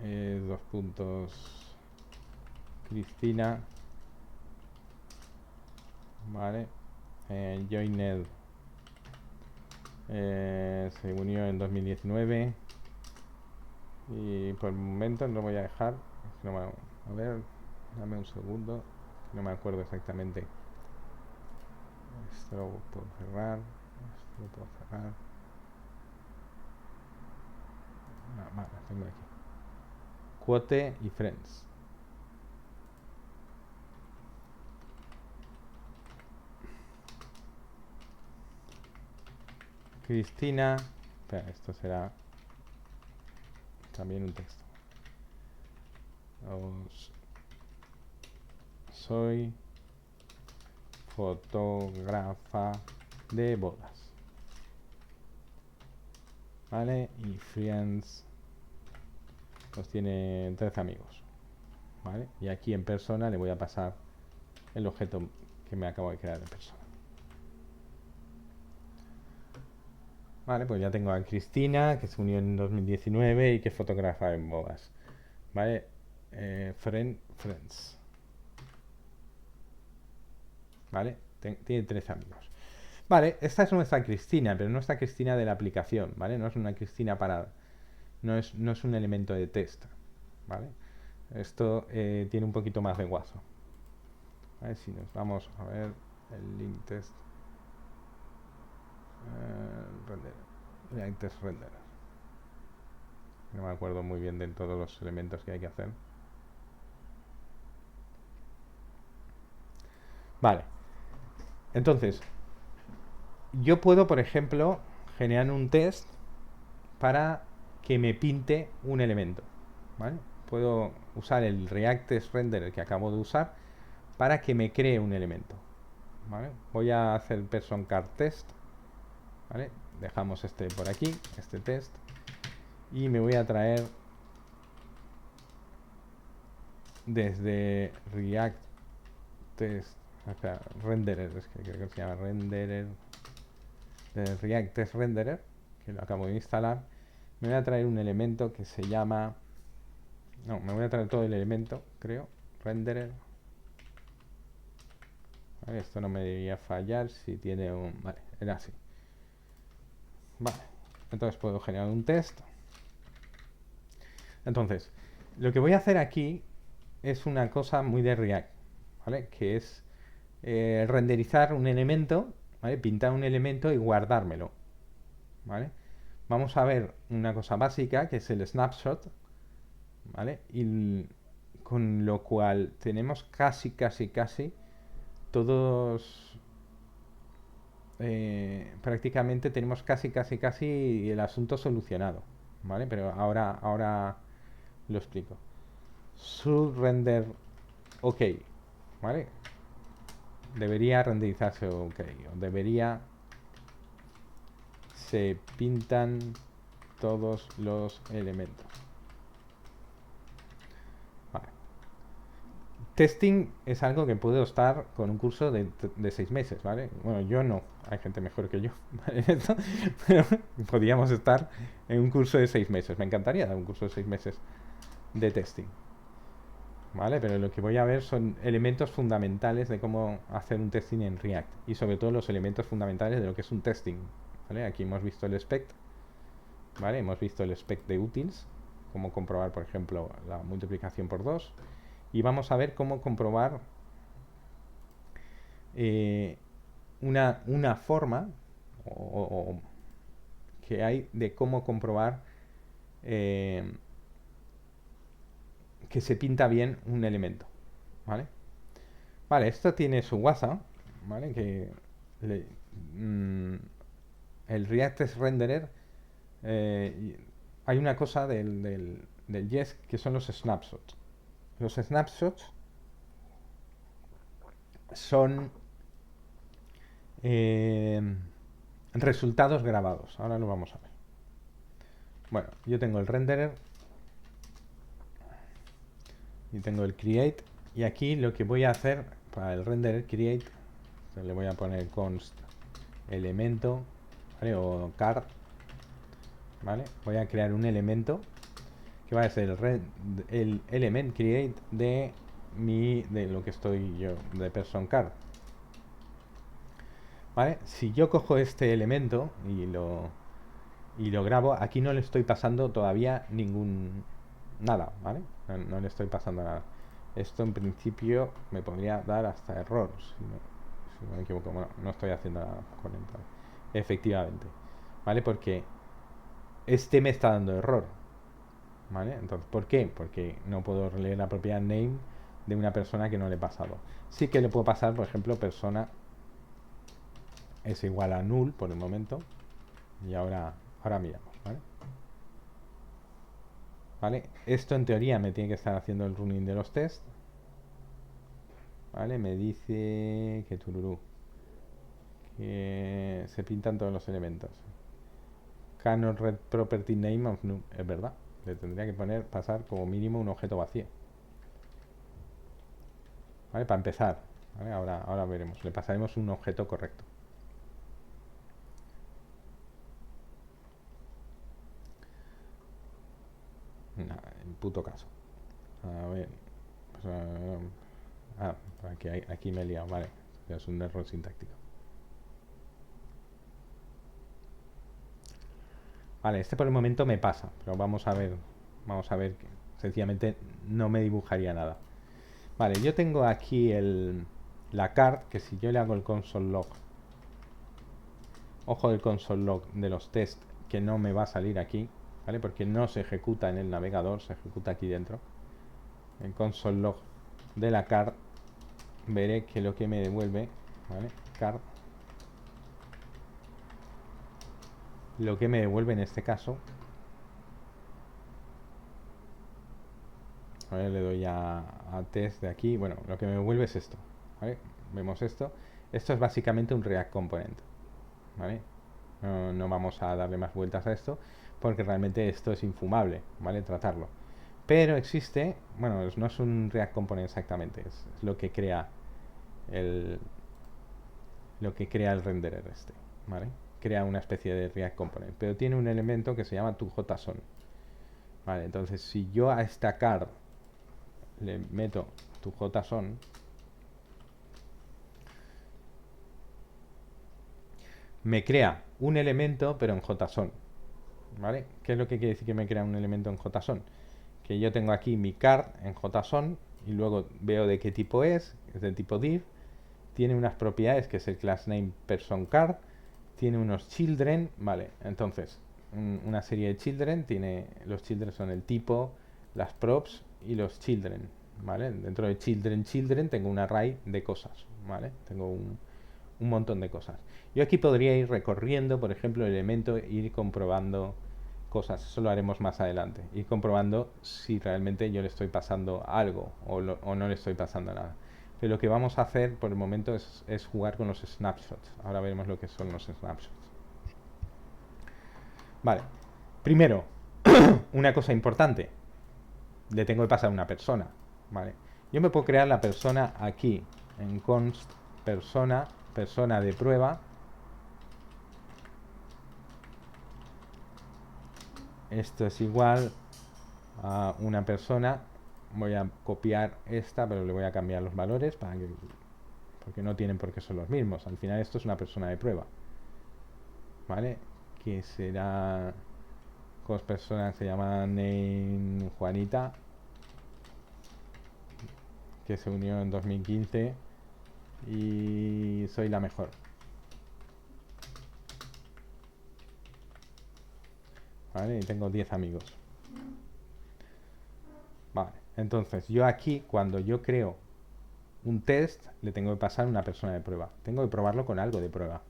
es dos puntos Cristina. Vale. Joined se unió en 2019 y por el momento no lo voy a dejar. A ver, dame un segundo, no me acuerdo exactamente. Esto lo puedo cerrar, esto lo puedo cerrar. Vale, tengo aquí quote y friends. Cristina, espera, esto será también un texto. Soy fotógrafa de bodas. Vale, y friends pues tiene 13 amigos. Vale, y aquí en persona le voy a pasar el objeto que me acabo de crear de persona. Vale, pues ya tengo a Cristina, que se unió en 2019 y que fotografa en bodas. Vale, friends. Vale, tiene 13 amigos. Vale, esta es nuestra Cristina, pero nuestra Cristina de la aplicación, ¿vale? No es una Cristina para... no es un elemento de test, ¿vale? Esto tiene un poquito más de guaso. A ver si nos vamos a ver el link test. Render. Link test render. No me acuerdo muy bien de todos los elementos que hay que hacer. Vale. Entonces, yo puedo, por ejemplo, generar un test para que me pinte un elemento, ¿vale? Puedo usar el React Test Renderer que acabo de usar para que me cree un elemento, ¿vale? Voy a hacer person card test, ¿vale? Dejamos este por aquí, este test, y me voy a traer desde React Test, espera, Renderer, es que creo que se llama Renderer, de React Test Renderer, que lo acabo de instalar. Me voy a traer un elemento que se llama... No, me voy a traer todo el elemento, creo. Renderer. Vale, esto no me debería fallar si tiene un... Vale, era así. Vale, entonces puedo generar un test. Entonces, lo que voy a hacer aquí es una cosa muy de React, ¿vale? Que es renderizar un elemento, ¿vale? Pintar un elemento y guardármelo, ¿vale? Vamos a ver una cosa básica que es el snapshot, ¿vale? Y con lo cual tenemos casi todos, prácticamente tenemos casi el asunto solucionado, ¿vale? Pero ahora lo explico. Should render OK, ¿vale? Debería renderizarse OK, o debería se pintan todos los elementos. Vale. Testing es algo que puedo estar con un curso de 6 meses, ¿vale? Bueno, yo no, hay gente mejor que yo, ¿vale? Pero podríamos estar en un curso de 6 meses. Me encantaría dar un curso de 6 meses de testing, ¿vale? Pero lo que voy a ver son elementos fundamentales de cómo hacer un testing en React y sobre todo los elementos fundamentales de lo que es un testing, ¿vale? Aquí hemos visto el spec, ¿vale? Hemos visto el spec de utils, cómo comprobar, por ejemplo, la multiplicación por 2, y vamos a ver cómo comprobar una forma que hay de cómo comprobar que se pinta bien un elemento, ¿vale? Vale, esto tiene su WhatsApp, ¿vale? Que el React Test Renderer, hay una cosa del Jest que son los snapshots. Los snapshots son resultados grabados. Ahora lo vamos a ver. Bueno, yo tengo el renderer y tengo el create, y aquí lo que voy a hacer para el renderer create, le voy a poner const elemento, ¿vale? O card, ¿vale? Voy a crear un elemento que va a ser el element create de lo que estoy yo, de person card, ¿vale? Si yo cojo este elemento y lo grabo, aquí no le estoy pasando todavía nada, ¿vale? No le estoy pasando nada. Esto en principio me podría dar hasta error, si no me equivoco. Bueno, no estoy haciendo nada con él, ¿vale? Efectivamente, ¿vale? Porque este me está dando error, ¿vale? Entonces, ¿por qué? Porque no puedo leer la propiedad name de una persona que no le he pasado. Sí que le puedo pasar, por ejemplo, persona es igual a null por el momento, y ahora miramos, ¿vale? ¿Vale? Esto en teoría me tiene que estar haciendo el running de los tests, ¿vale? Me dice que tururú, que se pintan todos los elementos. Cannot read property name of null. Es verdad, le tendría que pasar como mínimo un objeto vacío, ¿vale? Para empezar, ¿vale? Ahora veremos, le pasaremos un objeto correcto. Nada, en puto caso. A ver, pues, aquí me he liado, vale. Es un error sintáctico. Vale, este por el momento me pasa, pero vamos a ver que sencillamente no me dibujaría nada. Vale, yo tengo aquí la card, que si yo le hago el console log, ojo del console log de los test, que no me va a salir aquí, ¿vale? Porque no se ejecuta en el navegador, se ejecuta aquí dentro. El console log de la card, veré que lo que me devuelve, ¿vale? Card. Lo que me devuelve en este caso, a ver, le doy a test de aquí. Bueno, lo que me devuelve es esto, ¿vale? Vemos esto. Esto es básicamente un React Component, ¿vale? No vamos a darle más vueltas a esto porque realmente esto es infumable, ¿vale? Tratarlo. Pero existe, bueno, no es un React Component exactamente, es lo que crea el renderer este, ¿vale? Crea una especie de React Component, pero tiene un elemento que se llama toJSON, ¿vale? Entonces, si yo a esta card le meto toJSON, me crea un elemento, pero en JSON, ¿vale? ¿Qué es lo que quiere decir que me crea un elemento en JSON? Que yo tengo aquí mi card en JSON y luego veo de qué tipo es de tipo div, tiene unas propiedades que es el class name person card, tiene unos children, ¿vale? Entonces, una serie de children, los children son el tipo, las props y los children, ¿vale? Dentro de children tengo un array de cosas, ¿vale? Tengo un montón de cosas. Yo aquí podría ir recorriendo, por ejemplo, el elemento, ir comprobando cosas. Eso lo haremos más adelante. Ir comprobando si realmente yo le estoy pasando algo o no le estoy pasando nada. Pero lo que vamos a hacer por el momento es jugar con los snapshots. Ahora veremos lo que son los snapshots. Vale. Primero, una cosa importante. Le tengo que pasar a una persona. Vale. Yo me puedo crear la persona aquí en const persona de prueba. Esto es igual a una persona. Voy a copiar esta, pero le voy a cambiar los valores porque no tienen por qué ser los mismos. Al final esto es una persona de prueba, ¿vale? Que será con personas que se llaman name Juanita, que se unió en 2015 y soy la mejor. Vale, y tengo 10 amigos. Vale, entonces yo aquí cuando yo creo un test le tengo que pasar una persona de prueba. Tengo que probarlo con algo de prueba.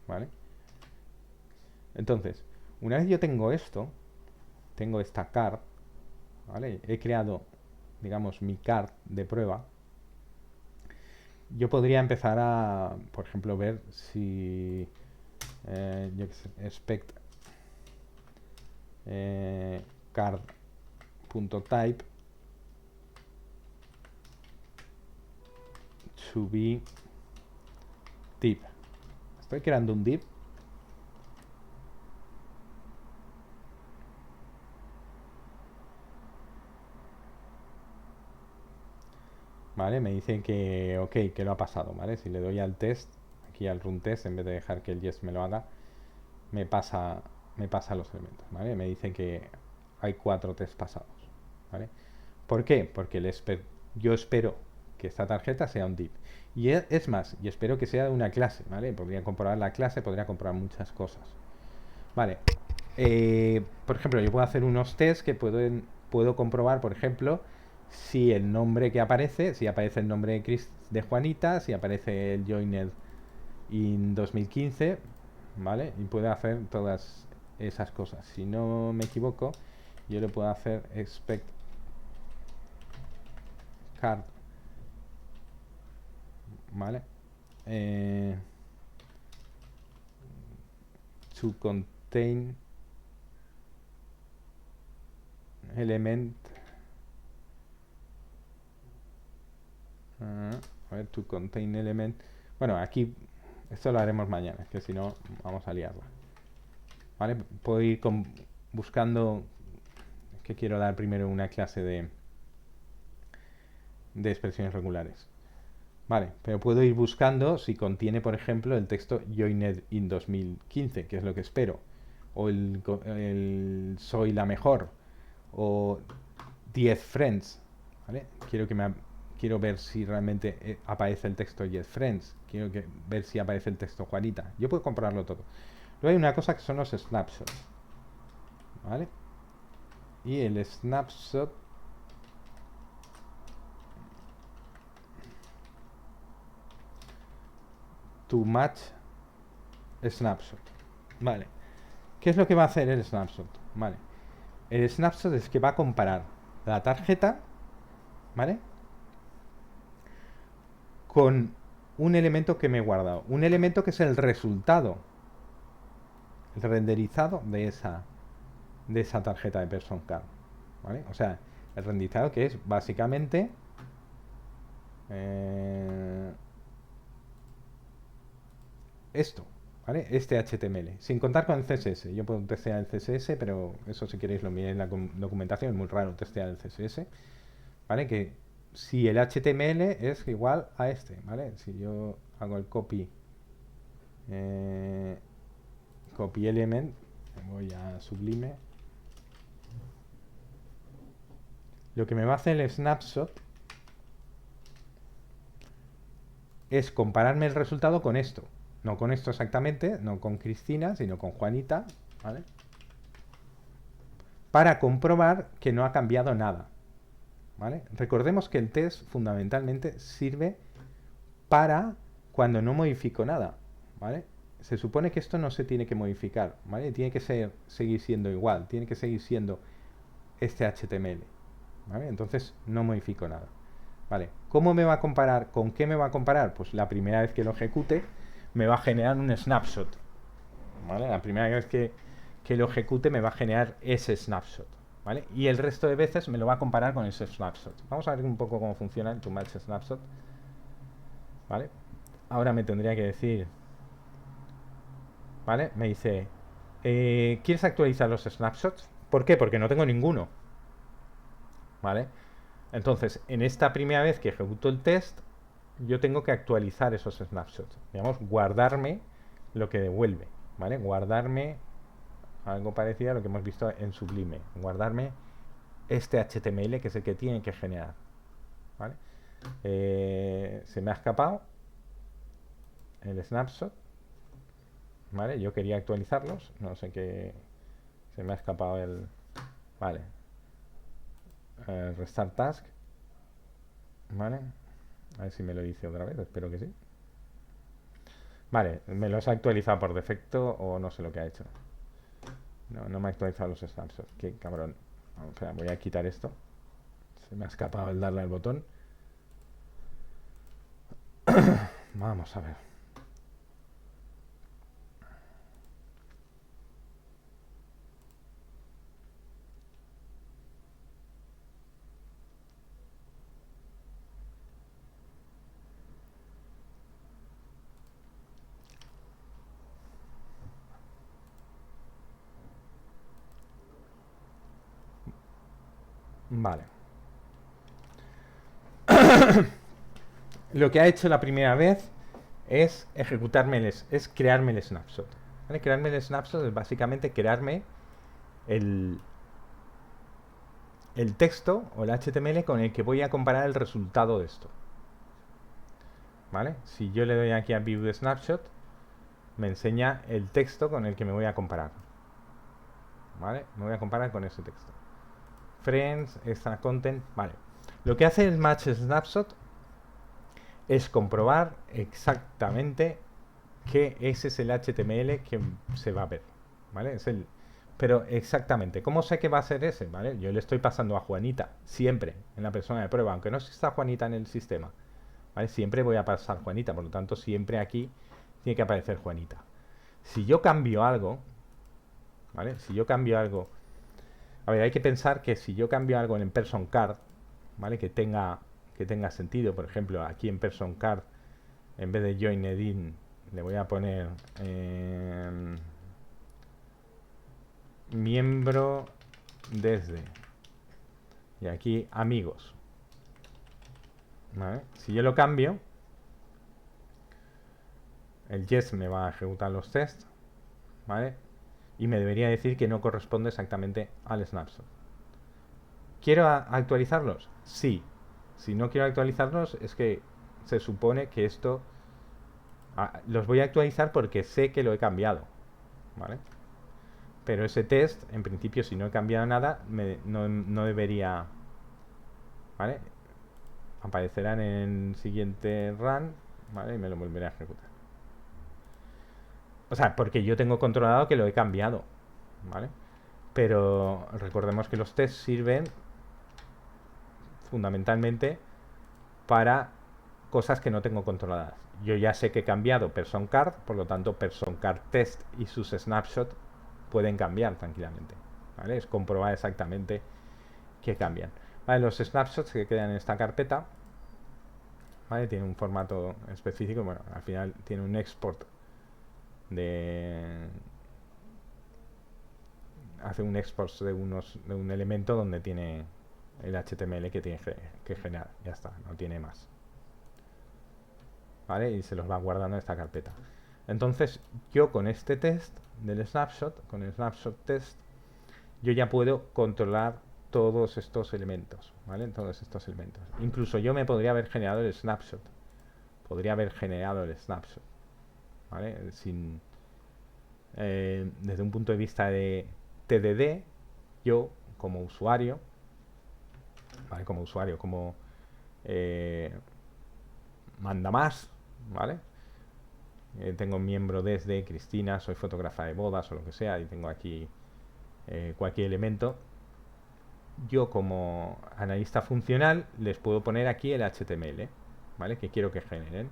¿Vale? Entonces, una vez yo tengo esto, tengo esta card, ¿vale? He creado, digamos, mi card de prueba. Yo podría empezar a, por ejemplo, ver si yo expect card.type to be div. Estoy creando un div. Vale, me dice que ok, que lo ha pasado, ¿vale? Si le doy al test, aquí al run test, en vez de dejar que el yes me lo haga, me pasa los elementos, ¿vale? Me dice que hay 4 tests pasados, ¿vale? ¿Por qué? Porque yo espero que esta tarjeta sea un div. Y es más, y espero que sea de una clase, ¿vale? Podría comprobar la clase, podría comprobar muchas cosas. Vale. Por ejemplo, yo puedo hacer unos tests que puedo comprobar, por ejemplo, si el nombre que aparece, si aparece el nombre de Juanita, si aparece el joined in 2015, ¿vale? Y puedo hacer todas esas cosas. Si no me equivoco, yo le puedo hacer expect card, ¿vale? To contain element, a ver, to contain element. Bueno, aquí esto lo haremos mañana, es que si no vamos a liarla. ¿Vale? Puedo ir buscando, que quiero dar primero una clase de expresiones regulares. Vale, pero puedo ir buscando si contiene, por ejemplo, el texto joined in 2015, que es lo que espero. o el soy la mejor, o 10 friends, ¿vale? Quiero ver si realmente aparece el texto 10 friends, ver si aparece el texto Juanita. Yo puedo comprobarlo todo. Luego hay una cosa que son los snapshots, ¿vale? Y el snapshot to match snapshot, ¿vale? ¿Qué es lo que va a hacer el snapshot? Vale. El snapshot es que va a comparar la tarjeta, ¿vale? Con un elemento que me he guardado. Un elemento que es el resultado, el renderizado de esa tarjeta de Person Card, ¿vale? O sea, el renderizado que es básicamente esto, ¿vale? Este HTML, sin contar con el CSS. Yo puedo testear el CSS, pero eso si queréis lo miréis en la documentación, es muy raro testear el CSS, ¿vale? Que si el HTML es igual a este, ¿vale? Si yo hago el copy element, voy a Sublime, lo que me va a hacer el snapshot es compararme el resultado con esto. No con esto exactamente, no con Cristina, sino con Juanita, ¿vale? Para comprobar que no ha cambiado nada, ¿vale? Recordemos que el test fundamentalmente sirve para cuando no modifico nada, ¿vale? Se supone que esto no se tiene que modificar, ¿vale? Tiene que seguir siendo igual, tiene que seguir siendo este HTML, ¿vale? Entonces no modifico nada, ¿vale? ¿Cómo me va a comparar? ¿Con qué me va a comparar? Pues la primera vez que lo ejecute me va a generar un snapshot, ¿vale? La primera vez que lo ejecute me va a generar ese snapshot, ¿vale? Y el resto de veces me lo va a comparar con ese snapshot. Vamos a ver un poco cómo funciona el toMatch snapshot, ¿vale? Ahora me tendría que decir, ¿vale? Me dice, ¿quieres actualizar los snapshots? ¿Por qué? Porque no tengo ninguno, ¿vale? Entonces, en esta primera vez que ejecuto el test, yo tengo que actualizar esos snapshots, digamos, guardarme lo que devuelve, ¿vale? Guardarme algo parecido a lo que hemos visto en Sublime, guardarme este HTML que es el que tiene que generar, ¿vale? Se me ha escapado el snapshot, ¿vale? Yo quería actualizarlos, no sé qué, se me ha escapado el, vale, restart task, ¿vale? A ver si me lo dice otra vez, espero que sí. Vale, me los ha actualizado por defecto o no sé lo que ha hecho. No me ha actualizado los snapshots, qué cabrón. O sea, voy a quitar esto. Se me ha escapado el darle al botón. Vamos a ver. Vale. Lo que ha hecho la primera vez es ejecutarme es crearme el snapshot, ¿vale? Crearme el snapshot es básicamente crearme el texto o el HTML con el que voy a comparar el resultado de esto, ¿vale? Si yo le doy aquí a View Snapshot, me enseña el texto con el que me voy a comparar, ¿vale? Me voy a comparar con ese texto. Friends, extra content, vale. Lo que hace el Match Snapshot es comprobar exactamente que ese es el HTML que se va a ver, ¿vale? Es el, pero exactamente, ¿cómo sé que va a ser ese? ¿Vale? Yo le estoy pasando a Juanita, siempre, en la persona de prueba, aunque no está Juanita en el sistema, ¿vale? Siempre voy a pasar Juanita, por lo tanto, siempre aquí tiene que aparecer Juanita. Si yo cambio algo, ¿vale? Si yo cambio algo, a ver, hay que pensar que si yo cambio algo en el Person Card, ¿vale? Que tenga sentido, por ejemplo, aquí en Person Card, en vez de Join Edit, le voy a poner miembro desde, y aquí amigos, ¿vale? Si yo lo cambio, el yes me va a ejecutar los tests, ¿vale? y me debería decir que no corresponde exactamente al snapshot. ¿Quiero actualizarlos? Sí. Si no quiero actualizarlos, es que se supone que esto los voy a actualizar porque sé que lo he cambiado, ¿vale? Pero ese test, en principio, si no he cambiado nada, no debería, ¿vale? Aparecerá en el siguiente run, ¿vale? Y me lo volveré a ejecutar. O sea, porque yo tengo controlado que lo he cambiado, ¿vale? Pero recordemos que los tests sirven fundamentalmente para cosas que no tengo controladas. Yo ya sé que he cambiado person card, por lo tanto person card test y sus snapshots pueden cambiar tranquilamente, ¿vale? Es comprobar exactamente que cambian. Vale, los snapshots que quedan en esta carpeta, ¿vale? Tiene un formato específico, bueno, al final tiene un export de... hace un export de un elemento donde tiene el HTML que tiene que generar, ya está, no tiene más, ¿vale? Y se los va guardando en esta carpeta. Entonces yo con este test del snapshot, con el snapshot test, yo ya puedo controlar todos estos elementos, ¿vale? Todos estos elementos. Incluso yo me podría haber generado el snapshot. Podría haber generado el snapshot, ¿vale? Sin, desde un punto de vista de TDD, yo como usuario, ¿vale? Como usuario, como manda más, ¿vale? Tengo un miembro desde Cristina, soy fotógrafa de bodas o lo que sea, y tengo aquí cualquier elemento. Yo como analista funcional les puedo poner aquí el HTML, ¿vale? Que quiero que generen.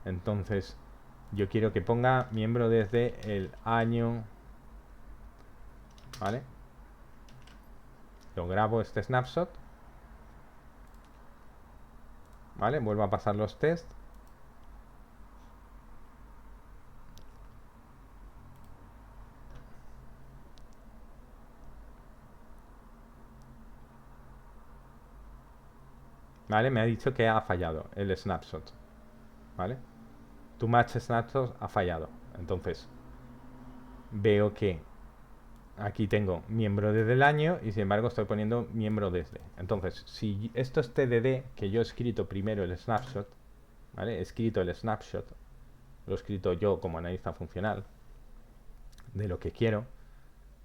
Entonces yo quiero que ponga miembro desde el año, ¿vale? Lo grabo este snapshot, ¿vale? Vuelvo a pasar los tests. ¿Vale? Me ha dicho que ha fallado el snapshot, ¿vale? Tu match snapshot ha fallado. Entonces veo que aquí tengo miembro desde el año y sin embargo estoy poniendo miembro desde. Entonces, si esto es TDD, que yo he escrito primero el snapshot, ¿vale? He escrito el snapshot, lo he escrito yo como analista funcional de lo que quiero,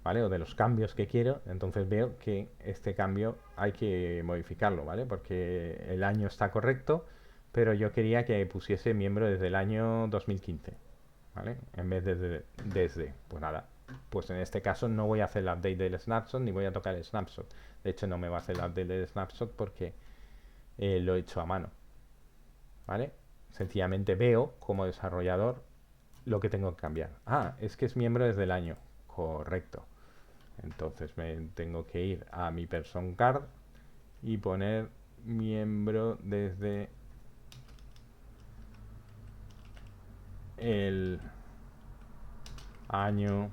¿vale? O de los cambios que quiero, entonces veo que este cambio hay que modificarlo, ¿vale? Porque el año está correcto, pero yo quería que pusiese miembro desde el año 2015, ¿vale? En vez de desde. Pues nada, pues en este caso no voy a hacer el update del snapshot ni voy a tocar el snapshot. De hecho no me va a hacer el update del snapshot porque lo he hecho a mano, ¿vale? Sencillamente veo como desarrollador lo que tengo que cambiar. Ah, es que es miembro desde el año. Correcto. Entonces me tengo que ir a mi person card y poner miembro desde el año.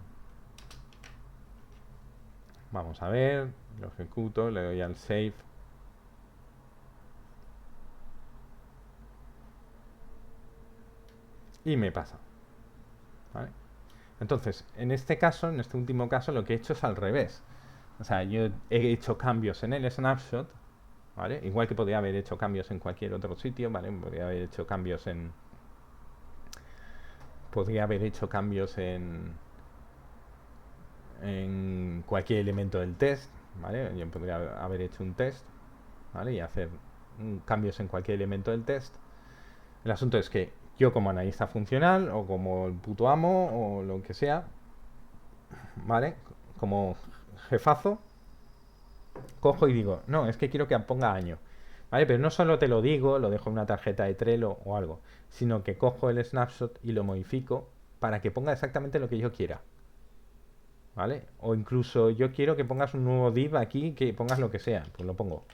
Vamos a ver, lo ejecuto, le doy al save. Y me pasa, ¿vale? Entonces, en este caso, en este último caso, lo que he hecho es al revés. O sea, yo he hecho cambios en el snapshot, ¿vale? Igual que podría haber hecho cambios en cualquier otro sitio, ¿vale? Podría haber hecho cambios en... Podría haber hecho cambios en cualquier elemento del test, ¿vale? Yo podría haber hecho un test, ¿vale? Y hacer cambios en cualquier elemento del test. El asunto es que yo como analista funcional o como el puto amo o lo que sea, ¿vale? Como jefazo, cojo y digo, no, es que quiero que ponga año, ¿vale? Pero no solo te lo digo, lo dejo en una tarjeta de Trello o algo, sino que cojo el snapshot y lo modifico para que ponga exactamente lo que yo quiera, ¿vale? O incluso yo quiero que pongas un nuevo div aquí, que pongas lo que sea, pues lo pongo.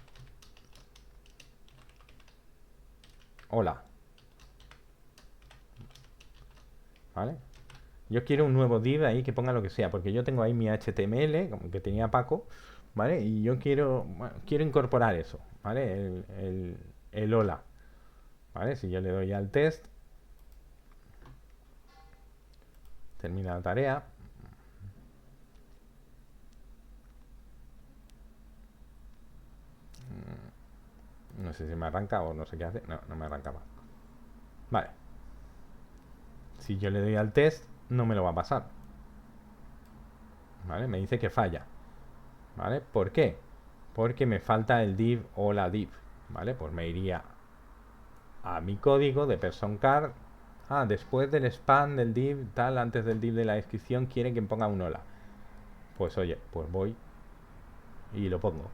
Hola. ¿Vale? Yo quiero un nuevo div ahí que ponga lo que sea, porque yo tengo ahí mi HTML, como que tenía Paco, ¿vale? Y yo quiero, bueno, quiero incorporar eso, ¿vale? El hola, ¿vale? Si yo le doy al test, termina la tarea, No sé si me arranca o no sé qué hace. No, no me arrancaba. Vale. Si yo le doy al test, no me lo va a pasar. ¿Vale? Me dice que falla. ¿Vale? ¿Por qué? Porque me falta el div o la div. ¿Vale? Pues me iría a mi código de person card. Ah, después del span del div, tal, antes del div de la descripción, quiere que ponga un hola. Pues oye, pues voy y lo pongo.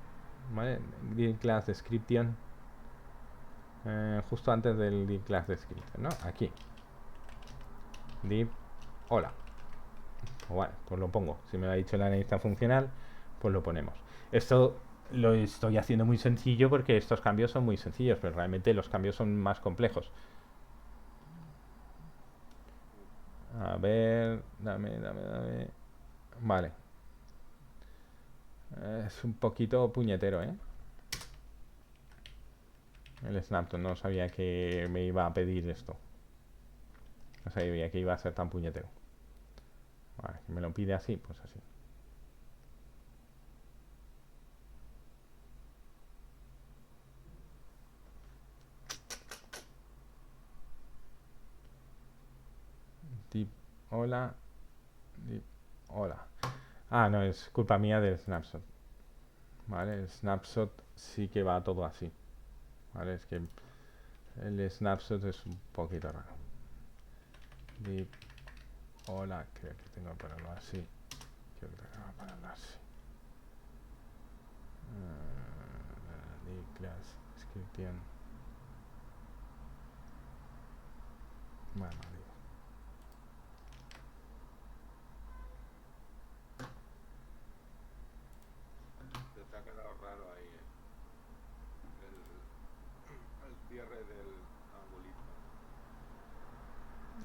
¿Vale? Div class description. Justo antes del div class description, ¿no? Aquí. Div hola. Bueno, pues lo pongo. Si me lo ha dicho la analista funcional, pues lo ponemos. Esto lo estoy haciendo muy sencillo porque estos cambios son muy sencillos, pero realmente los cambios son más complejos. A ver, dame. Vale. Es un poquito puñetero, ¿eh? El Snapton, no sabía que me iba a pedir esto. No sabía que iba a ser tan puñetero. Vale, que me lo pide así, pues así. Tip, hola. Tip, hola. Ah, no, es culpa mía del snapshot. Vale, el snapshot sí que va todo así. Vale, es que el snapshot es un poquito raro. Tip, hola, creo que tengo que ponerlo así. Creo que tengo que ponerlo así. Class description. Bueno, digo. Te ha quedado raro ahí el cierre del angulito.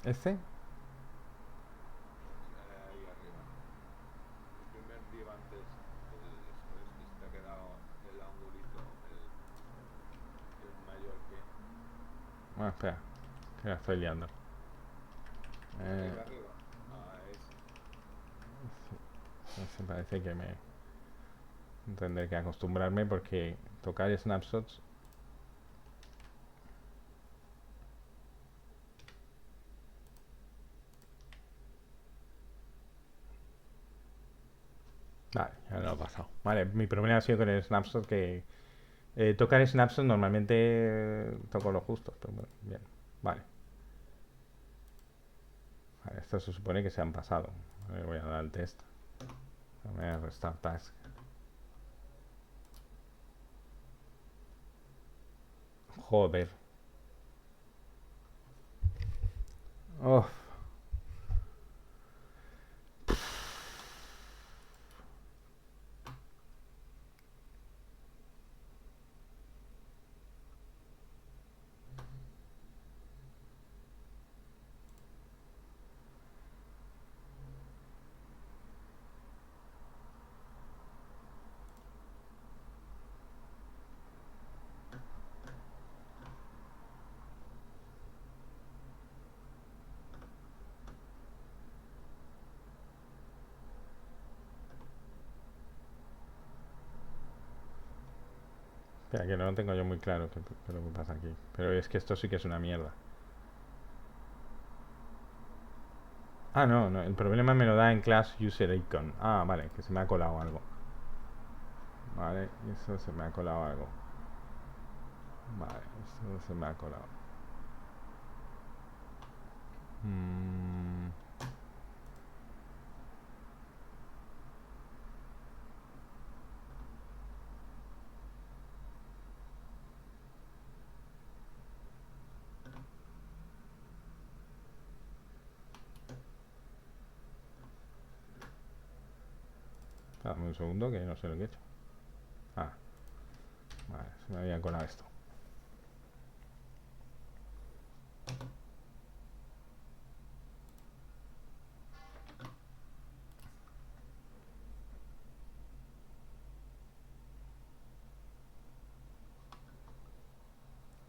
¿Este? Ahí arriba. El primer div antes del esto es que se te ha quedado el angulito, el mayor que. Bueno, espera, que la estoy liando. Arriba. Ah, Ese parece que me tendré que acostumbrarme porque tocar snapshots. Vale, ya lo he pasado. Vale, mi problema ha sido con el snapshot que tocar snapshot normalmente toco lo justo, pero bueno, bien. Vale. Vale, esto se supone que se han pasado. Vale, voy a dar el test. Voy a restart task. Joder. Oh. Espera, que no lo tengo yo muy claro qué es lo que pasa aquí. Pero es que esto sí que es una mierda. Ah, no, no, el problema me lo da en class user icon. Ah, vale, que se me ha colado algo. Vale, eso se me ha colado algo. Vale, eso se me ha colado. Dame un segundo que no sé lo que he hecho. Ah, vale, se me había colado esto.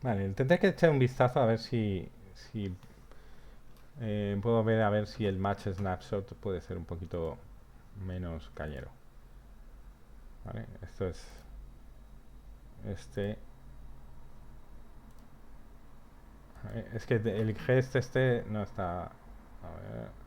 Vale, tendré que echar un vistazo a ver si puedo ver a ver si el match snapshot puede ser un poquito menos cañero. Vale, esto es este Es que el gest este no está... A ver...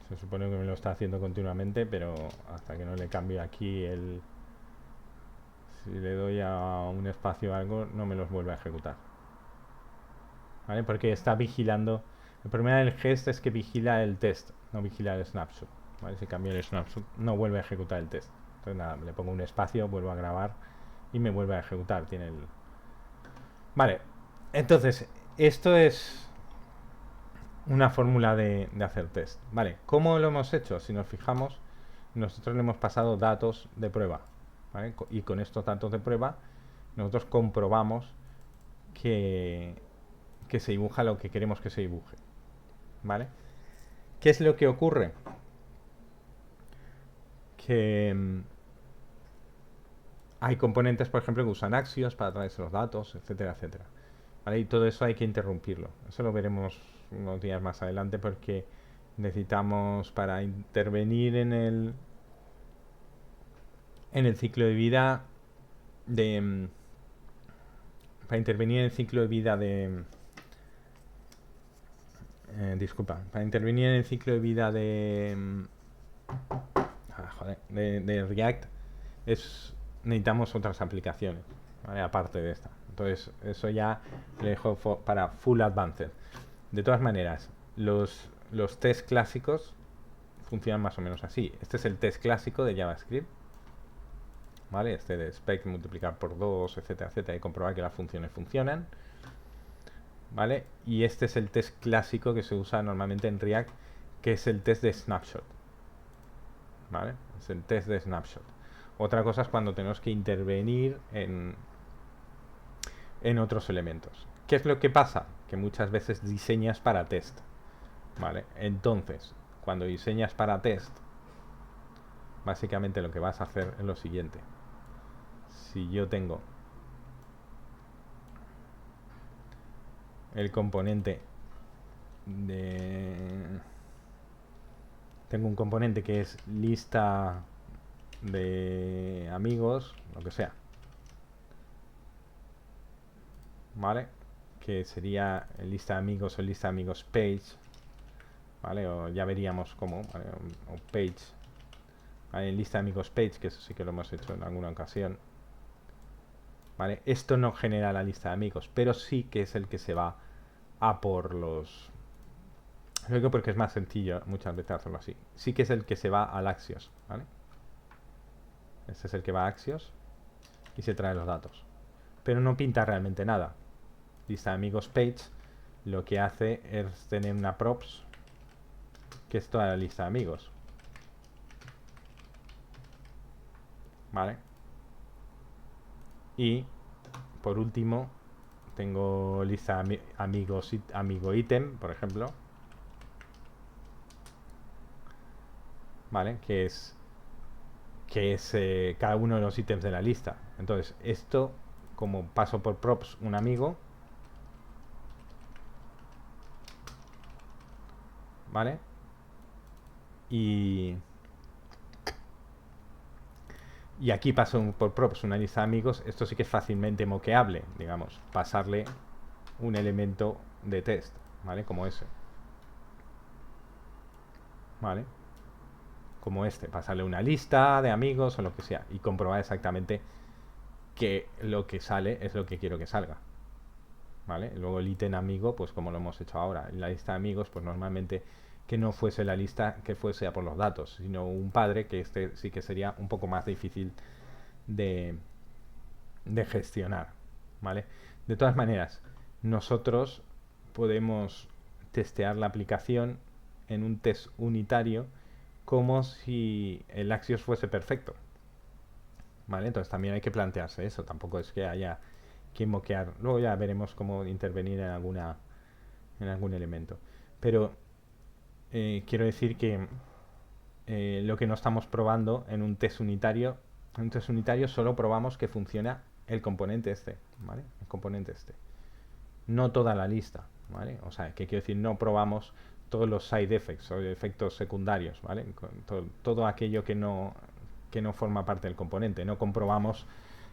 Se supone que me lo está haciendo continuamente, pero hasta que no le cambie aquí el... Si le doy a un espacio o algo, no me los vuelve a ejecutar. ¿Vale? Porque está vigilando... El problema del gest es que vigila el test, no vigila el snapshot. ¿Vale? Si cambio el snapshot, no vuelve a ejecutar el test. Entonces nada, le pongo un espacio, vuelvo a grabar y me vuelve a ejecutar. Tiene el... Vale, entonces, esto es una fórmula de hacer test. Vale, ¿cómo lo hemos hecho? Si nos fijamos, nosotros le hemos pasado datos de prueba. ¿Vale? Y con estos datos de prueba, nosotros comprobamos que se dibuja lo que queremos que se dibuje. ¿Vale? ¿Qué es lo que ocurre? Que hay componentes, por ejemplo, que usan Axios para traerse los datos, etcétera, etcétera. ¿Vale? Y todo eso hay que interrumpirlo. Eso lo veremos unos días más adelante porque necesitamos, para intervenir en el ciclo de vida de... Para intervenir en el ciclo de vida de... para intervenir en el ciclo de vida de... de React necesitamos otras aplicaciones, ¿vale? Aparte de esta. Entonces eso ya le dejo para full advanced. De todas maneras, los test clásicos funcionan más o menos así. Este es el test clásico de JavaScript, ¿vale? Este de spec multiplicar por 2, etcétera, etcétera, y comprobar que las funciones funcionan, ¿vale? Y este es el test clásico que se usa normalmente en React, que es el test de snapshot, ¿vale? Es el test de snapshot. Otra cosa es cuando tenemos que intervenir en otros elementos. ¿Qué es lo que pasa? Que muchas veces diseñas para test, ¿vale? Entonces, cuando diseñas para test, básicamente lo que vas a hacer es lo siguiente. Si yo tengo el componente de... Tengo un componente que es lista de amigos, lo que sea, ¿vale? Que sería lista de amigos o lista de amigos page, ¿vale? O ya veríamos cómo, ¿vale? O page, ¿vale? Lista de amigos page, que eso sí que lo hemos hecho en alguna ocasión, ¿vale? Esto no genera la lista de amigos, pero sí que es el que se va a por los... Lo digo porque es más sencillo muchas veces hacerlo así. Sí que es el que se va al Axios, ¿vale? Este es el que va a Axios y se trae los datos. Pero no pinta realmente nada. Lista de amigos page lo que hace es tener una props, que es toda la lista de amigos, ¿vale? Y por último tengo lista de amigos, amigo ítem, por ejemplo, ¿vale? Que es cada uno de los ítems de la lista. Entonces esto, como paso por props un amigo, ¿vale? Y aquí paso por props una lista de amigos. Esto sí que es fácilmente moqueable, digamos, pasarle un elemento de test, ¿vale? Como ese, ¿vale? Como este, pasarle una lista de amigos o lo que sea y comprobar exactamente que lo que sale es lo que quiero que salga, ¿vale? Luego el ítem amigo, pues como lo hemos hecho ahora, en la lista de amigos, pues normalmente que no fuese la lista que fuese a por los datos, sino un padre, que este sí que sería un poco más difícil de gestionar, ¿vale? De todas maneras, nosotros podemos testear la aplicación en un test unitario como si el Axios fuese perfecto, ¿vale? Entonces también hay que plantearse eso. Tampoco es que haya que moquear. Luego ya veremos cómo intervenir en algún elemento. Pero quiero decir que lo que no estamos probando en un test unitario solo probamos que funciona el componente este, ¿vale? El componente este. No toda la lista, ¿vale? O sea, ¿qué quiero decir? No probamos todos los side effects o efectos secundarios, ¿vale? Todo aquello que no forma parte del componente. No comprobamos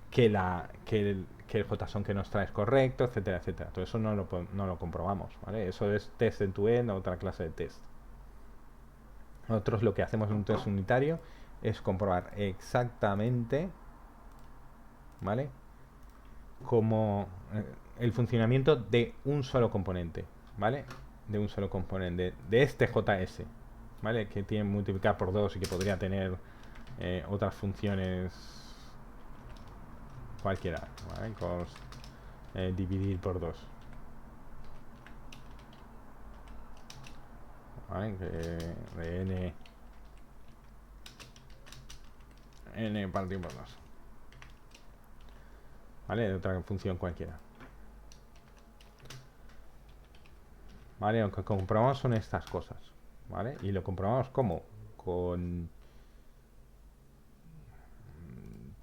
que el JSON que nos trae es correcto, etcétera, etcétera. Todo eso no lo comprobamos, ¿vale? Eso es test end-to-end, otra clase de test. Nosotros lo que hacemos en un test unitario es comprobar exactamente, ¿vale? Como el funcionamiento de un solo componente, ¿vale? De un solo componente, de este JS, ¿vale? Que tiene multiplicar por 2 y que podría tener otras funciones cualquiera, ¿vale? Dividir por 2, ¿vale? De n partido por 2, ¿vale? De otra función cualquiera, ¿vale? Lo que comprobamos son estas cosas, ¿vale? Y lo comprobamos ¿cómo? Con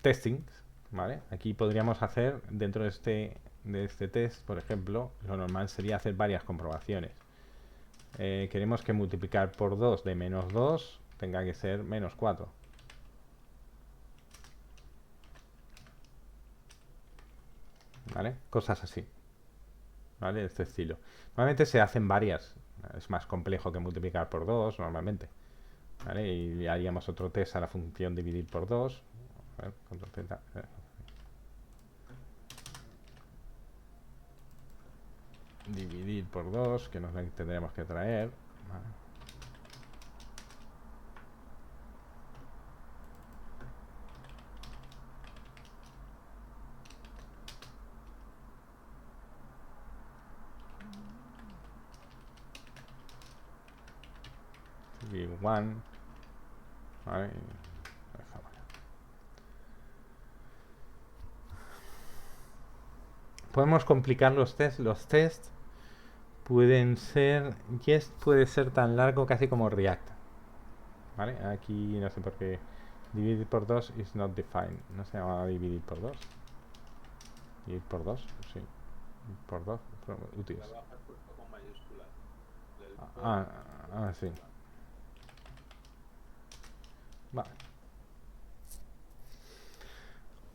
testing, ¿vale? Aquí podríamos hacer dentro de este test, por ejemplo, lo normal sería hacer varias comprobaciones. Queremos que multiplicar por 2 de menos 2 tenga que ser menos 4. ¿Vale? Cosas así, ¿vale? De este estilo. Normalmente se hacen varias. Es más complejo que multiplicar por 2 normalmente, ¿vale? Y haríamos otro test a la función dividir por 2. A ver, control Z. Dividir por 2, que nos tendremos que traer, ¿vale? One, ¿vale? Podemos complicar los tests. Los tests pueden ser... Jest puede ser tan largo casi como React, ¿vale? Aquí no sé por qué. Dividir por 2 is not defined. No se llama dividir por 2. Dividir por 2, sí. Por 2, útiles. Trabajas puesto con mayúsculas. Sí. Vale.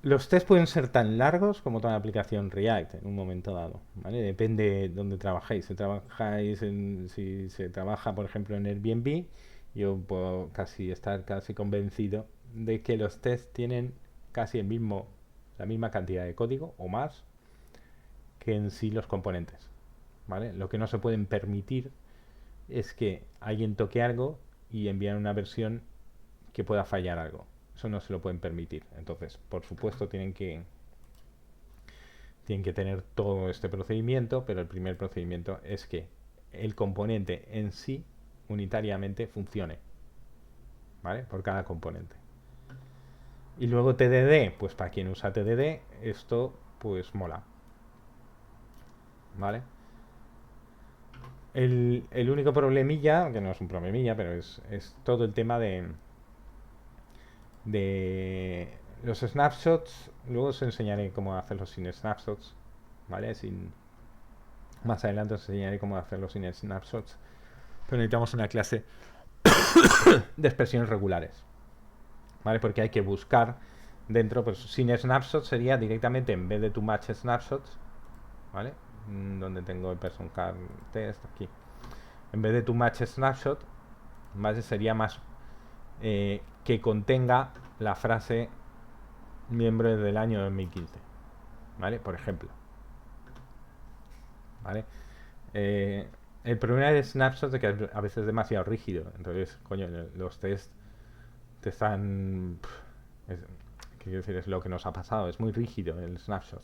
Los tests pueden ser tan largos como toda la aplicación React en un momento dado, ¿vale? Depende de dónde trabajéis. Si se trabaja, por ejemplo, en Airbnb, yo puedo estar casi convencido de que los tests tienen casi la misma cantidad de código o más que en sí los componentes, ¿vale? Lo que no se pueden permitir es que alguien toque algo y envíen una versión que pueda fallar algo. Eso no se lo pueden permitir. Entonces, por supuesto, tienen que tener todo este procedimiento, pero el primer procedimiento es que el componente en sí unitariamente funcione, ¿vale? Por cada componente. Y luego TDD, pues para quien usa TDD, esto pues mola, ¿vale? El único problemilla, que no es un problemilla, pero es todo el tema de los snapshots. Luego os enseñaré cómo hacerlos sin snapshots, ¿vale? Más adelante os enseñaré cómo hacerlos sin snapshots, pero necesitamos una clase de expresiones regulares, ¿vale? Porque hay que buscar dentro, pues sin snapshots sería directamente, en vez de to match snapshots, ¿vale? Donde tengo el person card test aquí, en vez de to match snapshot, ¿vale? Sería más que contenga la frase miembro del año 2015, ¿vale? Por ejemplo, ¿vale? El problema de snapshots es que a veces es demasiado rígido. Entonces, coño, los tests te están... quiero decir, es lo que nos ha pasado. Es muy rígido el snapshot,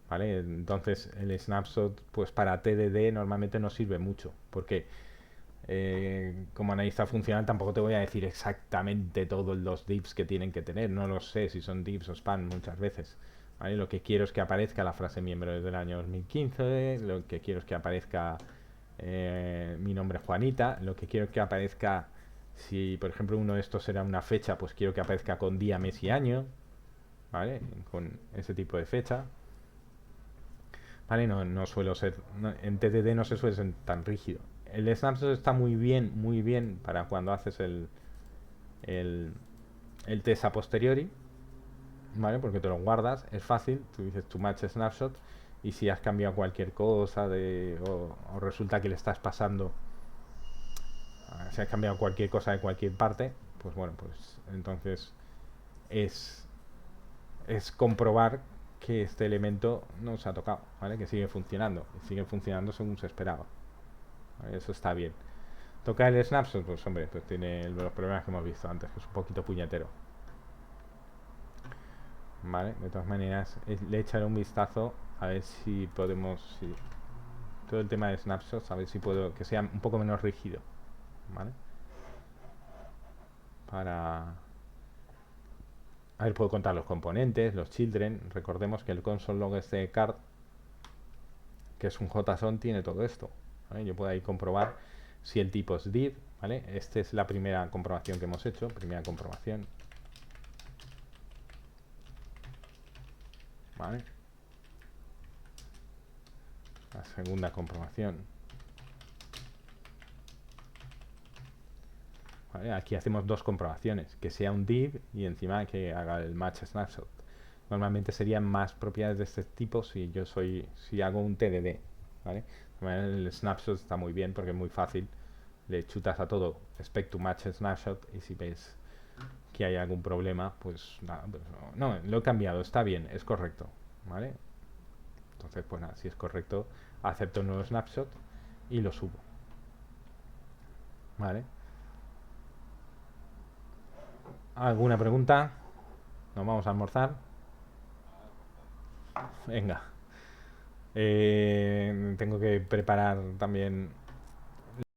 ¿vale? Entonces, el snapshot, pues para TDD normalmente no sirve mucho, porque como analista funcional tampoco te voy a decir exactamente todos los divs que tienen que tener. No lo sé si son divs o span muchas veces, ¿vale? Lo que quiero es que aparezca la frase miembro desde el año 2015. Lo que quiero es que aparezca mi nombre es Juanita. Lo que quiero es que aparezca, si por ejemplo uno de estos será una fecha, pues quiero que aparezca con día, mes y año, ¿vale? Con ese tipo de fecha, ¿vale? No suelo ser, en TDD no se suele ser tan rígido. El snapshot está muy bien para cuando haces el, el test a posteriori, ¿vale? Porque te lo guardas, es fácil, tú dices tu match snapshot y si has cambiado cualquier cosa o resulta que le estás pasando, si has cambiado cualquier cosa de cualquier parte, pues bueno, pues entonces es comprobar que este elemento no se ha tocado, ¿vale? Que sigue funcionando, y sigue funcionando según se esperaba, ¿vale? Eso está bien. Toca el snapshot, pues hombre, pues tiene los problemas que hemos visto antes, que es un poquito puñetero, ¿vale? De todas maneras, le echaré un vistazo a ver si podemos, todo el tema de snapshots, a ver si puedo que sea un poco menos rígido, ¿vale? A ver, puedo contar los componentes, los children. Recordemos que el console log este card, que es un JSON, tiene todo esto, ¿vale? Yo puedo ahí comprobar si el tipo es div, ¿vale? Esta es la primera comprobación que hemos hecho, primera comprobación, ¿vale? La segunda comprobación, ¿vale? Aquí hacemos dos comprobaciones, que sea un div y encima que haga el match snapshot. Normalmente serían más propiedades de este tipo si hago un TDD, ¿vale? El snapshot está muy bien porque es muy fácil, le chutas a todo expect to match snapshot y si ves que hay algún problema, pues nada, pues no, lo he cambiado, está bien, es correcto, ¿vale? Entonces, pues nada, si es correcto, acepto un nuevo snapshot y lo subo, ¿vale? ¿Alguna pregunta? ¿Nos vamos a almorzar? Venga. Tengo que preparar también